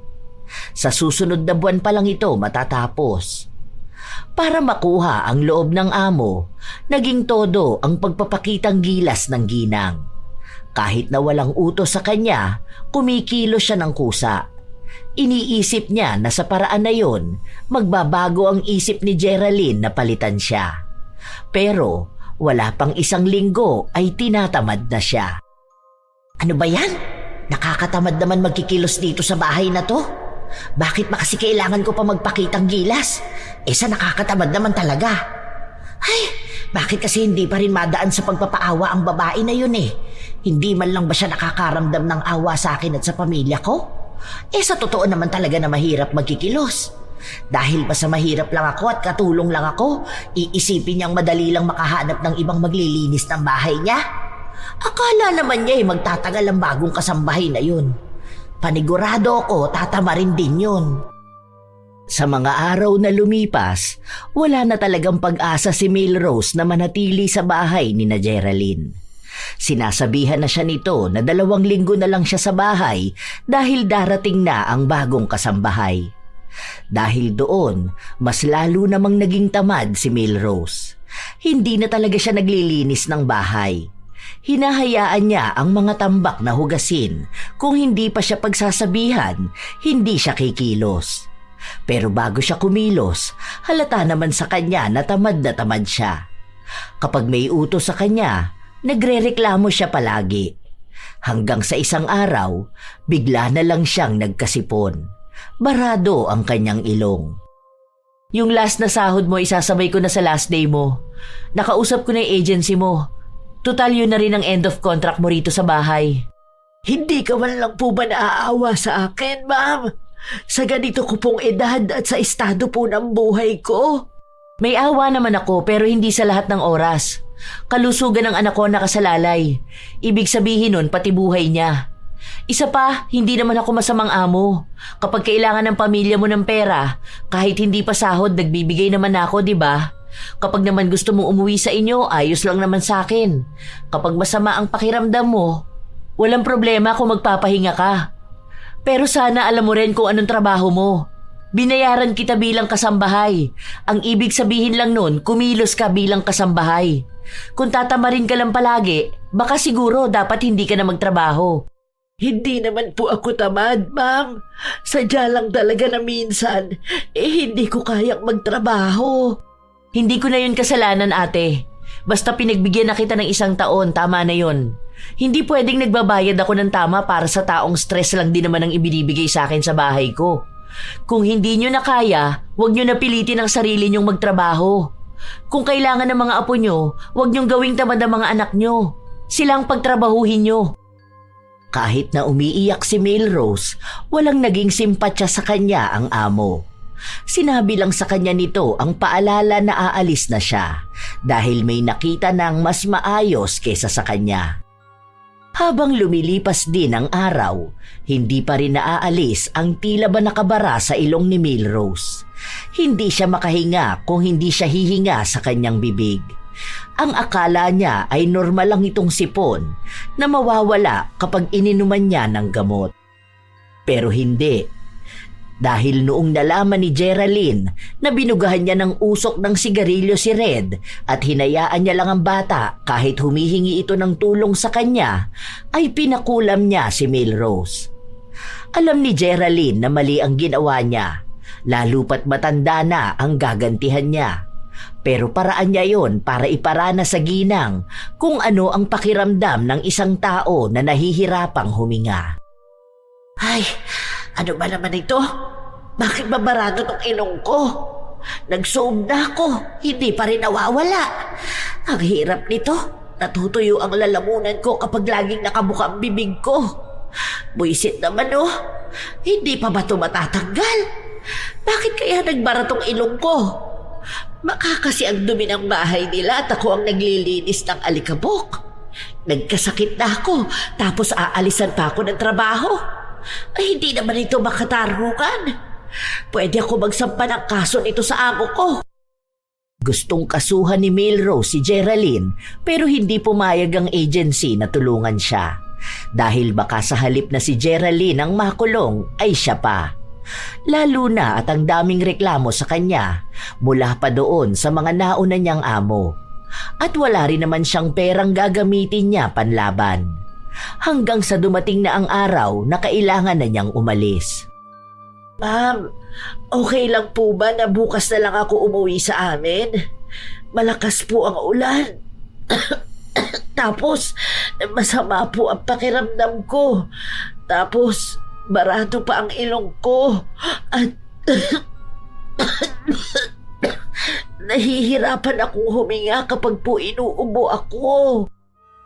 Sa susunod na buwan pa lang ito matatapos. Para makuha ang loob ng amo, naging todo ang pagpapakitang gilas ng ginang. Kahit na walang utos sa kanya, kumikilos siya ng kusa. Iniisip niya na sa paraan na yon, magbabago ang isip ni Geraldine na palitan siya. Pero wala pang 1 linggo ay tinatamad na siya. Ano ba yan? Nakakatamad naman magkikilos dito sa bahay na to. Bakit ba kasi kailangan ko pa magpakitang gilas? Sa nakakatamad naman talaga. Ay, bakit kasi hindi pa rin madaan sa pagpapaawa ang babae na yun eh? Hindi man lang ba siya nakakaramdam ng awa sa akin at sa pamilya ko? Sa totoo naman talaga na mahirap magkikilos. Dahil ba sa mahirap lang ako at katulong lang ako, iisipin niyang madali lang makahanap ng ibang maglilinis ng bahay niya? Akala naman niya magtatagal ang bagong kasambahay na yun. Panigurado ako, tatamarin din yun. Sa mga araw na lumipas, wala na talagang pag-asa si Melrose na manatili sa bahay ni na Geraldine. Sinasabihan na siya nito na 2 linggo na lang siya sa bahay dahil darating na ang bagong kasambahay. Dahil doon, mas lalo namang naging tamad si Melrose. Hindi na talaga siya naglilinis ng bahay. Hinahayaan niya ang mga tambak na hugasin. Kung hindi pa siya pagsasabihan, hindi siya kikilos. Pero bago siya kumilos, halata naman sa kanya na tamad siya. Kapag may utos sa kanya, nagrereklamo siya palagi. Hanggang sa isang araw, bigla na lang siyang nagkasipon. Barado ang kanyang ilong. Yung last na sahod mo, isasabay ko na sa last day mo. Nakausap ko na yung agency mo. Total yun na rin ang end of contract mo rito sa bahay. Hindi ka man lang po ba naaawa sa akin, ma'am? Sa ganito ko pong edad at sa estado po ng buhay ko. May awa naman ako pero hindi sa lahat ng oras. Kalusugan ng anak ko nakasalalay. Ibig sabihin nun pati buhay niya. Isa pa, hindi naman ako masamang amo. Kapag kailangan ng pamilya mo ng pera, kahit hindi pa sahod, nagbibigay naman ako, di ba? Kapag naman gusto mong umuwi sa inyo, ayos lang naman sa akin. Kapag masama ang pakiramdam mo, walang problema kung magpapahinga ka. Pero sana alam mo rin kung anong trabaho mo. Binayaran kita bilang kasambahay. Ang ibig sabihin lang nun, kumilos ka bilang kasambahay. Kung tatamarin ka lang palagi, baka siguro dapat hindi ka na magtrabaho. Hindi naman po ako tamad, ma'am. Sadya lang talaga na minsan, hindi ko kayang magtrabaho. Hindi ko na yun kasalanan, ate. Basta pinagbigyan na kita ng 1 taon, tama na yun. Hindi pwedeng nagbabayad ako ng tama para sa taong stress lang din naman ang ibinibigay sa akin sa bahay ko. Kung hindi nyo na kaya, huwag nyo napilitin ang sarili nyong magtrabaho. Kung kailangan ng mga apo nyo, huwag nyong gawing tamad ang mga anak nyo. Silang pagtrabahuhin nyo. Kahit na umiiyak si Melrose, walang naging simpatya sa kanya ang amo. Sinabi lang sa kanya nito ang paalala na aalis na siya dahil may nakita ng mas maayos kesa sa kanya. Habang lumilipas din ang araw, hindi pa rin naaalis ang tila ba nakabara sa ilong ni Melrose. Hindi siya makahinga kung hindi siya hihinga sa kanyang bibig. Ang akala niya ay normal lang itong sipon na mawawala kapag ininuman niya ng gamot. Pero hindi. Dahil noong nalaman ni Geraldine na binugahan niya ng usok ng sigarilyo si Red at hinayaan niya lang ang bata kahit humihingi ito ng tulong sa kanya, ay pinakulam niya si Melrose. Alam ni Geraldine na mali ang ginawa niya, lalo pat matanda na ang gagantihan niya. Pero paraan niya yon para iparana sa ginang kung ano ang pakiramdam ng isang tao na nahihirapang huminga. Ay, ano ba naman ito? Bakit babarado tong ilong ko? Nagsuog na ako, hindi pa rin nawawala. Ang hirap nito, natutuyo ang lalamunan ko kapag laging nakabuka ang bibig ko. Buisit naman hindi pa ba ito matatanggal? Bakit kaya nagbara tong ilong ko? Baka kasi ang dumi ng bahay nila at ako ang naglilinis ng alikabok. Nagkasakit na ako, tapos aalisan pa ako ng trabaho. Ay, hindi naman ito makatarungan. Pwede ako magsampa ng kaso nito sa amo ko. Gustong kasuhan ni Melrose si Geraldine pero hindi pumayag ang agency na tulungan siya. Dahil baka sa halip na si Geraldine ang makulong ay siya pa. Lalo na at ang daming reklamo sa kanya mula pa doon sa mga nauna niyang amo. At wala rin naman siyang perang gagamitin niya panlaban. Hanggang sa dumating na ang araw na kailangan na niyang umalis. Ma'am, Okay lang po ba na bukas na lang ako umuwi sa amin? Malakas po ang ulan. Tapos, masama po ang pakiramdam ko. Tapos, barado pa ang ilong ko. At nahihirapan akong huminga kapag po inuubo ako.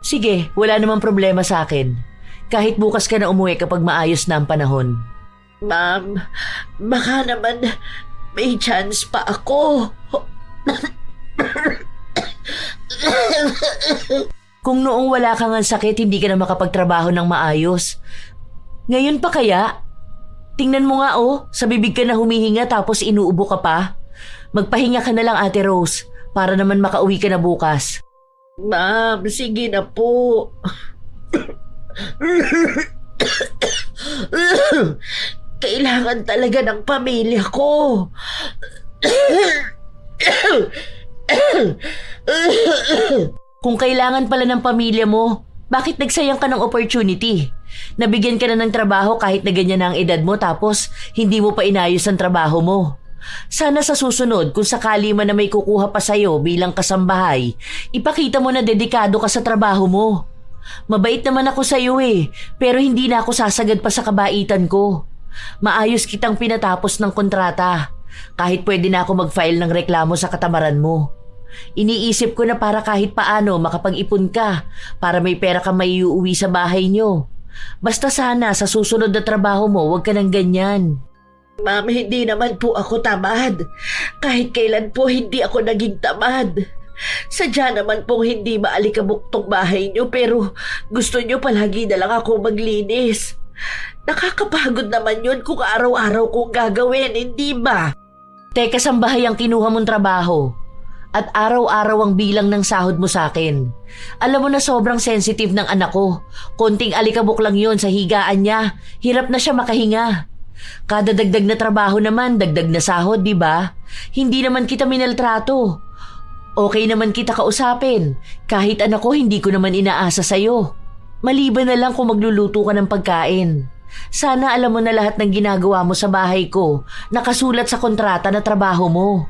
Sige, wala namang problema sa akin. Kahit bukas ka na umuwi kapag maayos na ang panahon. Ma'am, baka naman may chance pa ako. Kung noong wala kang ang sakit, hindi ka na makapagtrabaho ng maayos. Ngayon pa kaya? Tingnan mo nga sa bibig ka na humihinga tapos inuubo ka pa. Magpahinga ka na lang, Ate Rose, para naman makauwi ka na bukas. Ma'am, sige na po. Kailangan talaga ng pamilya ko. Kung kailangan pala ng pamilya mo, bakit nagsayang ka ng opportunity? Nabigyan ka na ng trabaho kahit na ganyan na ang edad mo tapos hindi mo pa inayos ang trabaho mo. Sana sa susunod kung sakali man na may kukuha pa sa'yo bilang kasambahay, ipakita mo na dedikado ka sa trabaho mo. Mabait naman ako sa'yo pero hindi na ako sasagad pa sa kabaitan ko. Maayos kitang pinatapos ng kontrata. Kahit pwede na ako mag-file ng reklamo sa katamaran mo. Iniisip ko na para kahit paano makapag-ipon ka para may pera kang maiuwi sa bahay nyo. Basta sana sa susunod na trabaho mo huwag ka ng ganyan. Ma'am, hindi naman po ako tamad. Kahit kailan po hindi ako naging tamad. Sadya naman pong hindi maalikabok tong bahay nyo pero gusto nyo palagi na lang ako maglinis. Nakakapagod naman yun kung araw-araw kong gagawin, hindi ba? Teka, sambahay ang kinuha mong trabaho. At araw-araw ang bilang ng sahod mo sa akin. Alam mo na sobrang sensitive ng anak ko. Konting alikabok lang yon sa higaan niya. Hirap na siya makahinga. Kada dagdag na trabaho naman, dagdag na sahod, di ba? Hindi naman kita minaltrato. Okay naman kita kausapin. Kahit anak ko, hindi ko naman inaasa sa'yo. Maliban na lang kung magluluto ka ng pagkain. Sana alam mo na lahat ng ginagawa mo sa bahay ko, nakasulat sa kontrata na trabaho mo.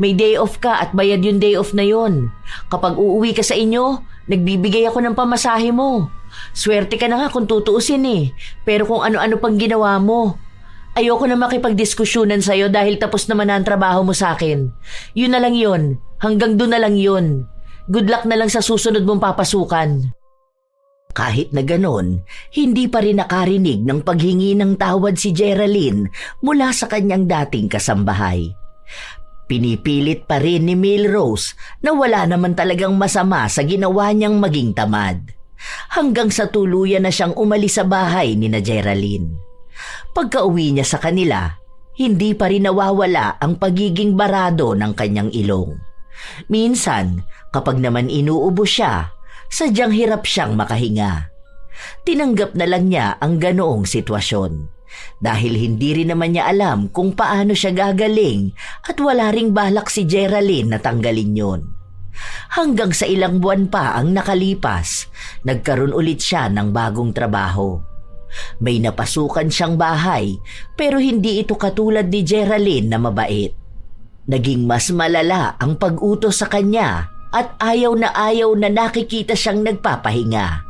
May day off ka at bayad yung day off na yon. Kapag uuwi ka sa inyo, nagbibigay ako ng pamasahe mo. Swerte ka na nga kung tutuusin pero kung ano-ano pang ginawa mo. Ayoko na makipagdiskusyonan sa'yo dahil tapos naman na ang trabaho mo sa akin. Yun na lang yun. Hanggang doon na lang yun. Good luck na lang sa susunod mong papasukan. Kahit na ganon, hindi pa rin nakarinig ng paghingi ng tawad si Geraldine mula sa kanyang dating kasambahay. Pinipilit pa rin ni Milrose na wala naman talagang masama sa ginawa niyang maging tamad. Hanggang sa tuluyan na siyang umalis sa bahay ni na Geraldine. Pagka-uwi niya sa kanila, hindi pa rin nawawala ang pagiging barado ng kanyang ilong. Minsan, kapag naman inuubo siya, sadyang hirap siyang makahinga. Tinanggap na lang niya ang ganoong sitwasyon. Dahil hindi rin naman niya alam kung paano siya gagaling at wala ring balak si Geraldine na tanggalin yon. Hanggang sa ilang buwan pa ang nakalipas, nagkaroon ulit siya ng bagong trabaho. May napasukan siyang bahay pero hindi ito katulad ni Geraldine na mabait. Naging mas malala ang pag-utos sa kanya at ayaw na nakikita siyang nagpapahinga.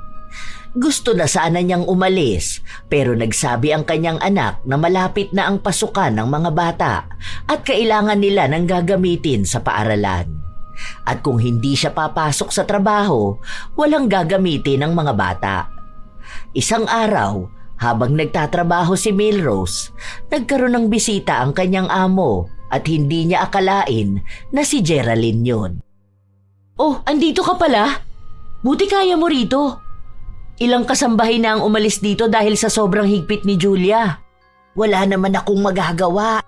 Gusto na sana niyang umalis pero nagsabi ang kanyang anak na malapit na ang pasukan ng mga bata at kailangan nila ng gagamitin sa paaralan. At kung hindi siya papasok sa trabaho, walang gagamitin ng mga bata. Isang araw, habang nagtatrabaho si Milrose, nagkaroon ng bisita ang kanyang amo at hindi niya akalain na si Geraldine yun. Oh, andito ka pala? Buti kaya mo rito. Ilang kasambahay na ang umalis dito dahil sa sobrang higpit ni Julia. Wala naman akong magagawa.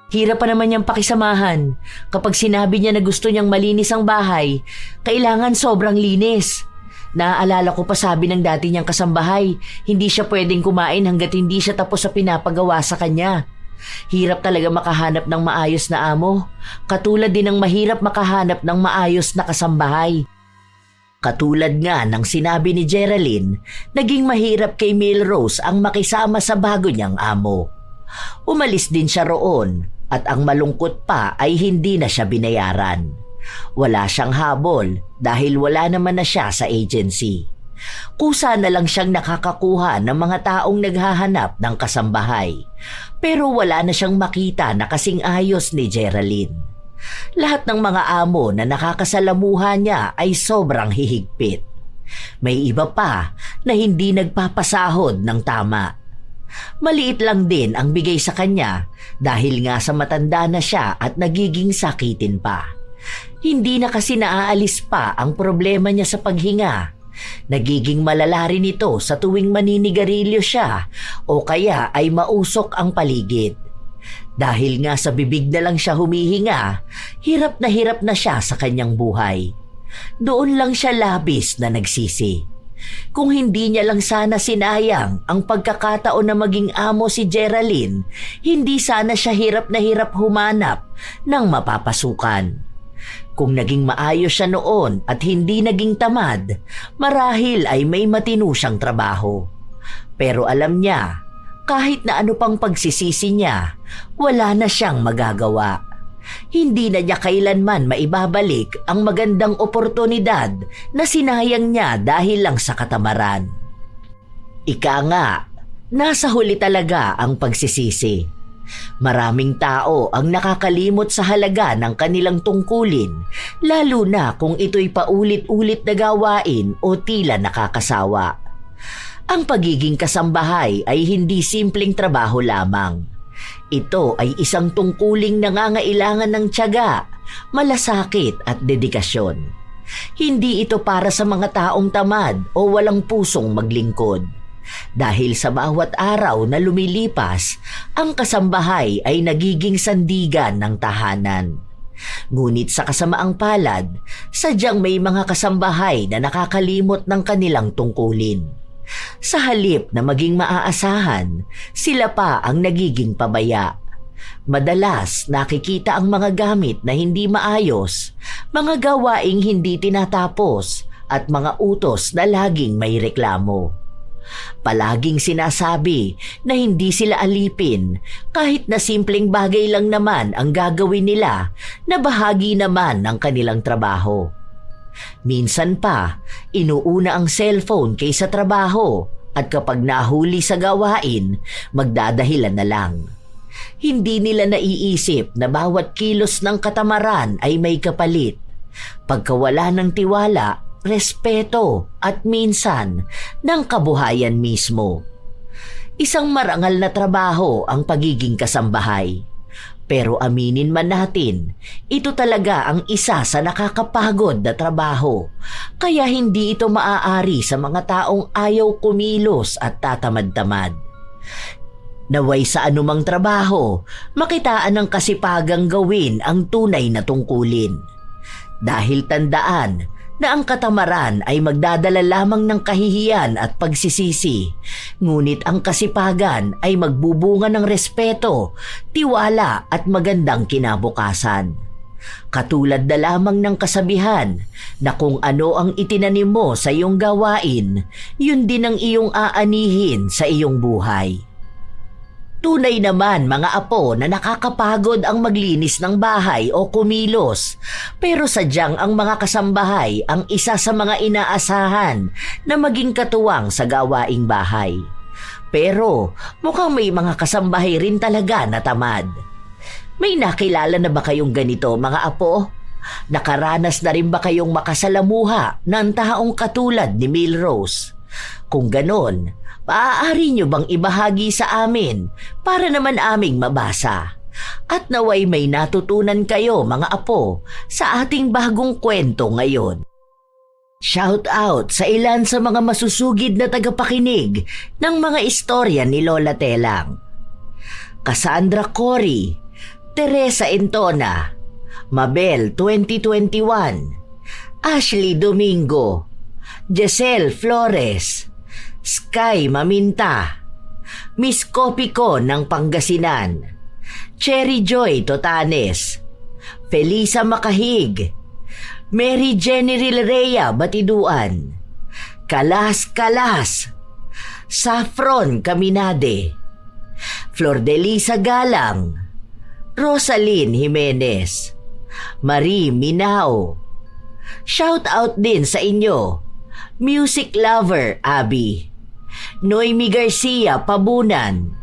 Hirap pa naman niyang pakisamahan. Kapag sinabi niya na gusto niyang malinis ang bahay, kailangan sobrang linis. Naaalala ko pa sabi ng dati niyang kasambahay, hindi siya pwedeng kumain hanggat hindi siya tapos sa pinapagawa sa kanya. Hirap talaga makahanap ng maayos na amo. Katulad din ng mahirap makahanap ng maayos na kasambahay. Katulad nga ng sinabi ni Geraldine, naging mahirap kay Milrose ang makisama sa bago niyang amo. Umalis din siya roon at ang malungkot pa ay hindi na siya binayaran. Wala siyang habol dahil wala naman na siya sa agency. Kusa na lang siyang nakakakuha ng mga taong naghahanap ng kasambahay, pero wala na siyang makita na kasing ayos ni Geraldine. Lahat ng mga amo na nakakasalamuha niya ay sobrang hihigpit. May iba pa na hindi nagpapasahod ng tama. Maliit lang din ang bigay sa kanya dahil nga sa matanda na siya at nagiging sakitin pa. Hindi na kasi naaalis pa ang problema niya sa paghinga. Nagiging malala rin ito sa tuwing maninigarilyo siya o kaya ay mausok ang paligid. Dahil nga sa bibig na lang siya humihinga, hirap na siya sa kanyang buhay. Doon lang siya labis na nagsisi. Kung hindi niya lang sana sinayang ang pagkakataon na maging amo si Geraldine, hindi sana siya hirap na hirap humanap ng mapapasukan. Kung naging maayos siya noon at hindi naging tamad, marahil ay may matino siyang trabaho. Pero alam niya, kahit na ano pang pagsisisi niya, wala na siyang magagawa. Hindi na niya kailanman maibabalik ang magandang oportunidad na sinayang niya dahil lang sa katamaran. Ika nga, nasa huli talaga ang pagsisisi. Maraming tao ang nakakalimot sa halaga ng kanilang tungkulin, lalo na kung ito'y paulit-ulit na gawain o tila nakakasawa. Ang pagiging kasambahay ay hindi simpleng trabaho lamang. Ito ay isang tungkuling nangangailangan ng tiyaga, malasakit at dedikasyon. Hindi ito para sa mga taong tamad o walang pusong maglingkod. Dahil sa bawat araw na lumilipas, ang kasambahay ay nagiging sandigan ng tahanan. Ngunit sa kasamaang palad, sadyang may mga kasambahay na nakakalimot ng kanilang tungkulin. Sa halip na maging maaasahan, sila pa ang nagiging pabaya. Madalas nakikita ang mga gamit na hindi maayos, mga gawaing hindi tinatapos at mga utos na laging may reklamo. Palaging sinasabi na hindi sila alipin kahit na simpleng bagay lang naman ang gagawin nila na bahagi naman ng kanilang trabaho. Minsan pa, inuuna ang cellphone kaysa trabaho at kapag nahuli sa gawain, magdadahilan na lang. Hindi nila naiisip na bawat kilos ng katamaran ay may kapalit. Pagkawala ng tiwala, respeto at minsan ng kabuhayan mismo. Isang marangal na trabaho ang pagiging kasambahay. Pero aminin man natin, ito talaga ang isa sa nakakapagod na trabaho. Kaya hindi ito maaari sa mga taong ayaw kumilos at tatamad-tamad. Naway sa anumang trabaho, makitaan ng kasipagang gawin ang tunay na tungkulin. Dahil tandaan na ang katamaran ay magdadala lamang ng kahihiyan at pagsisisi, ngunit ang kasipagan ay magbubunga ng respeto, tiwala at magandang kinabukasan. Katulad na lamang ng kasabihan na kung ano ang itinanim mo sa iyong gawain, yun din ang iyong aanihin sa iyong buhay. Tunay naman mga apo na nakakapagod ang maglinis ng bahay o kumilos, pero sadyang ang mga kasambahay ang isa sa mga inaasahan na maging katuwang sa gawaing bahay. Pero mukhang may mga kasambahay rin talaga na tamad. May nakilala na ba kayong ganito mga apo? Nakaranas na rin ba kayong makasalamuha ng taong katulad ni Milrose? Kung ganon, maaari nyo bang ibahagi sa amin para naman aming mabasa? At naway may natutunan kayo mga apo sa ating bagong kwento ngayon. Shout out sa ilan sa mga masusugid na tagapakinig ng mga istorya ni Lola Telang. Cassandra Cory, Teresa Entona, Mabel 2021, Ashley Domingo, Giselle Flores, Sky Maminta, Miss Kopiko ng Pangasinan, Cherry Joy Totanes, Felisa Makahig, Mary Jenny Rilrea Batiduan, Kalas Kalas, Saffron Caminade, Flordelisa Galang, Rosaline Jimenez, Marie Minao. Shout out din sa inyo, music lover Abby, Noemi Garcia Pabunan,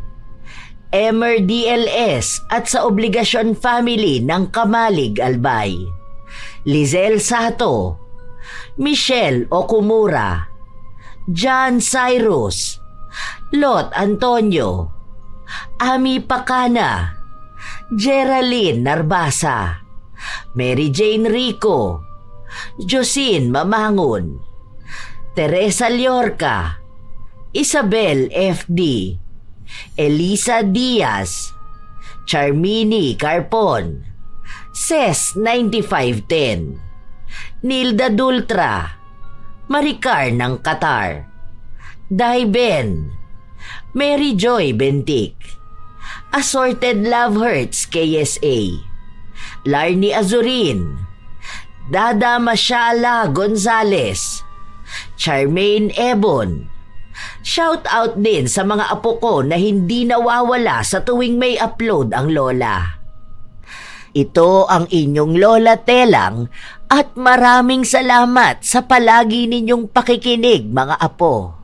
Emer DLS at sa Obligasyon Family ng Kamalig Albay, Lizelle Sato, Michelle Okumura, John Cyrus, Lot Antonio, Ami Pacana, Geraldine Narbasa, Mary Jane Rico, Josine Mamangon, Teresa Llorca, Isabel FD, Elisa Diaz, Charmini Carpon, Ces 9510, Nilda Dultra, Maricar ng Qatar, Daiben, Mary Joy Bentic, Assorted Love Hurts KSA, Larnie Azurin, Dada Mashala Gonzales, Charmaine Ebon. Shout out din sa mga apo ko na hindi nawawala sa tuwing may upload ang lola. Ito ang inyong Lola Telang at maraming salamat sa palagi ninyong pakikinig mga apo.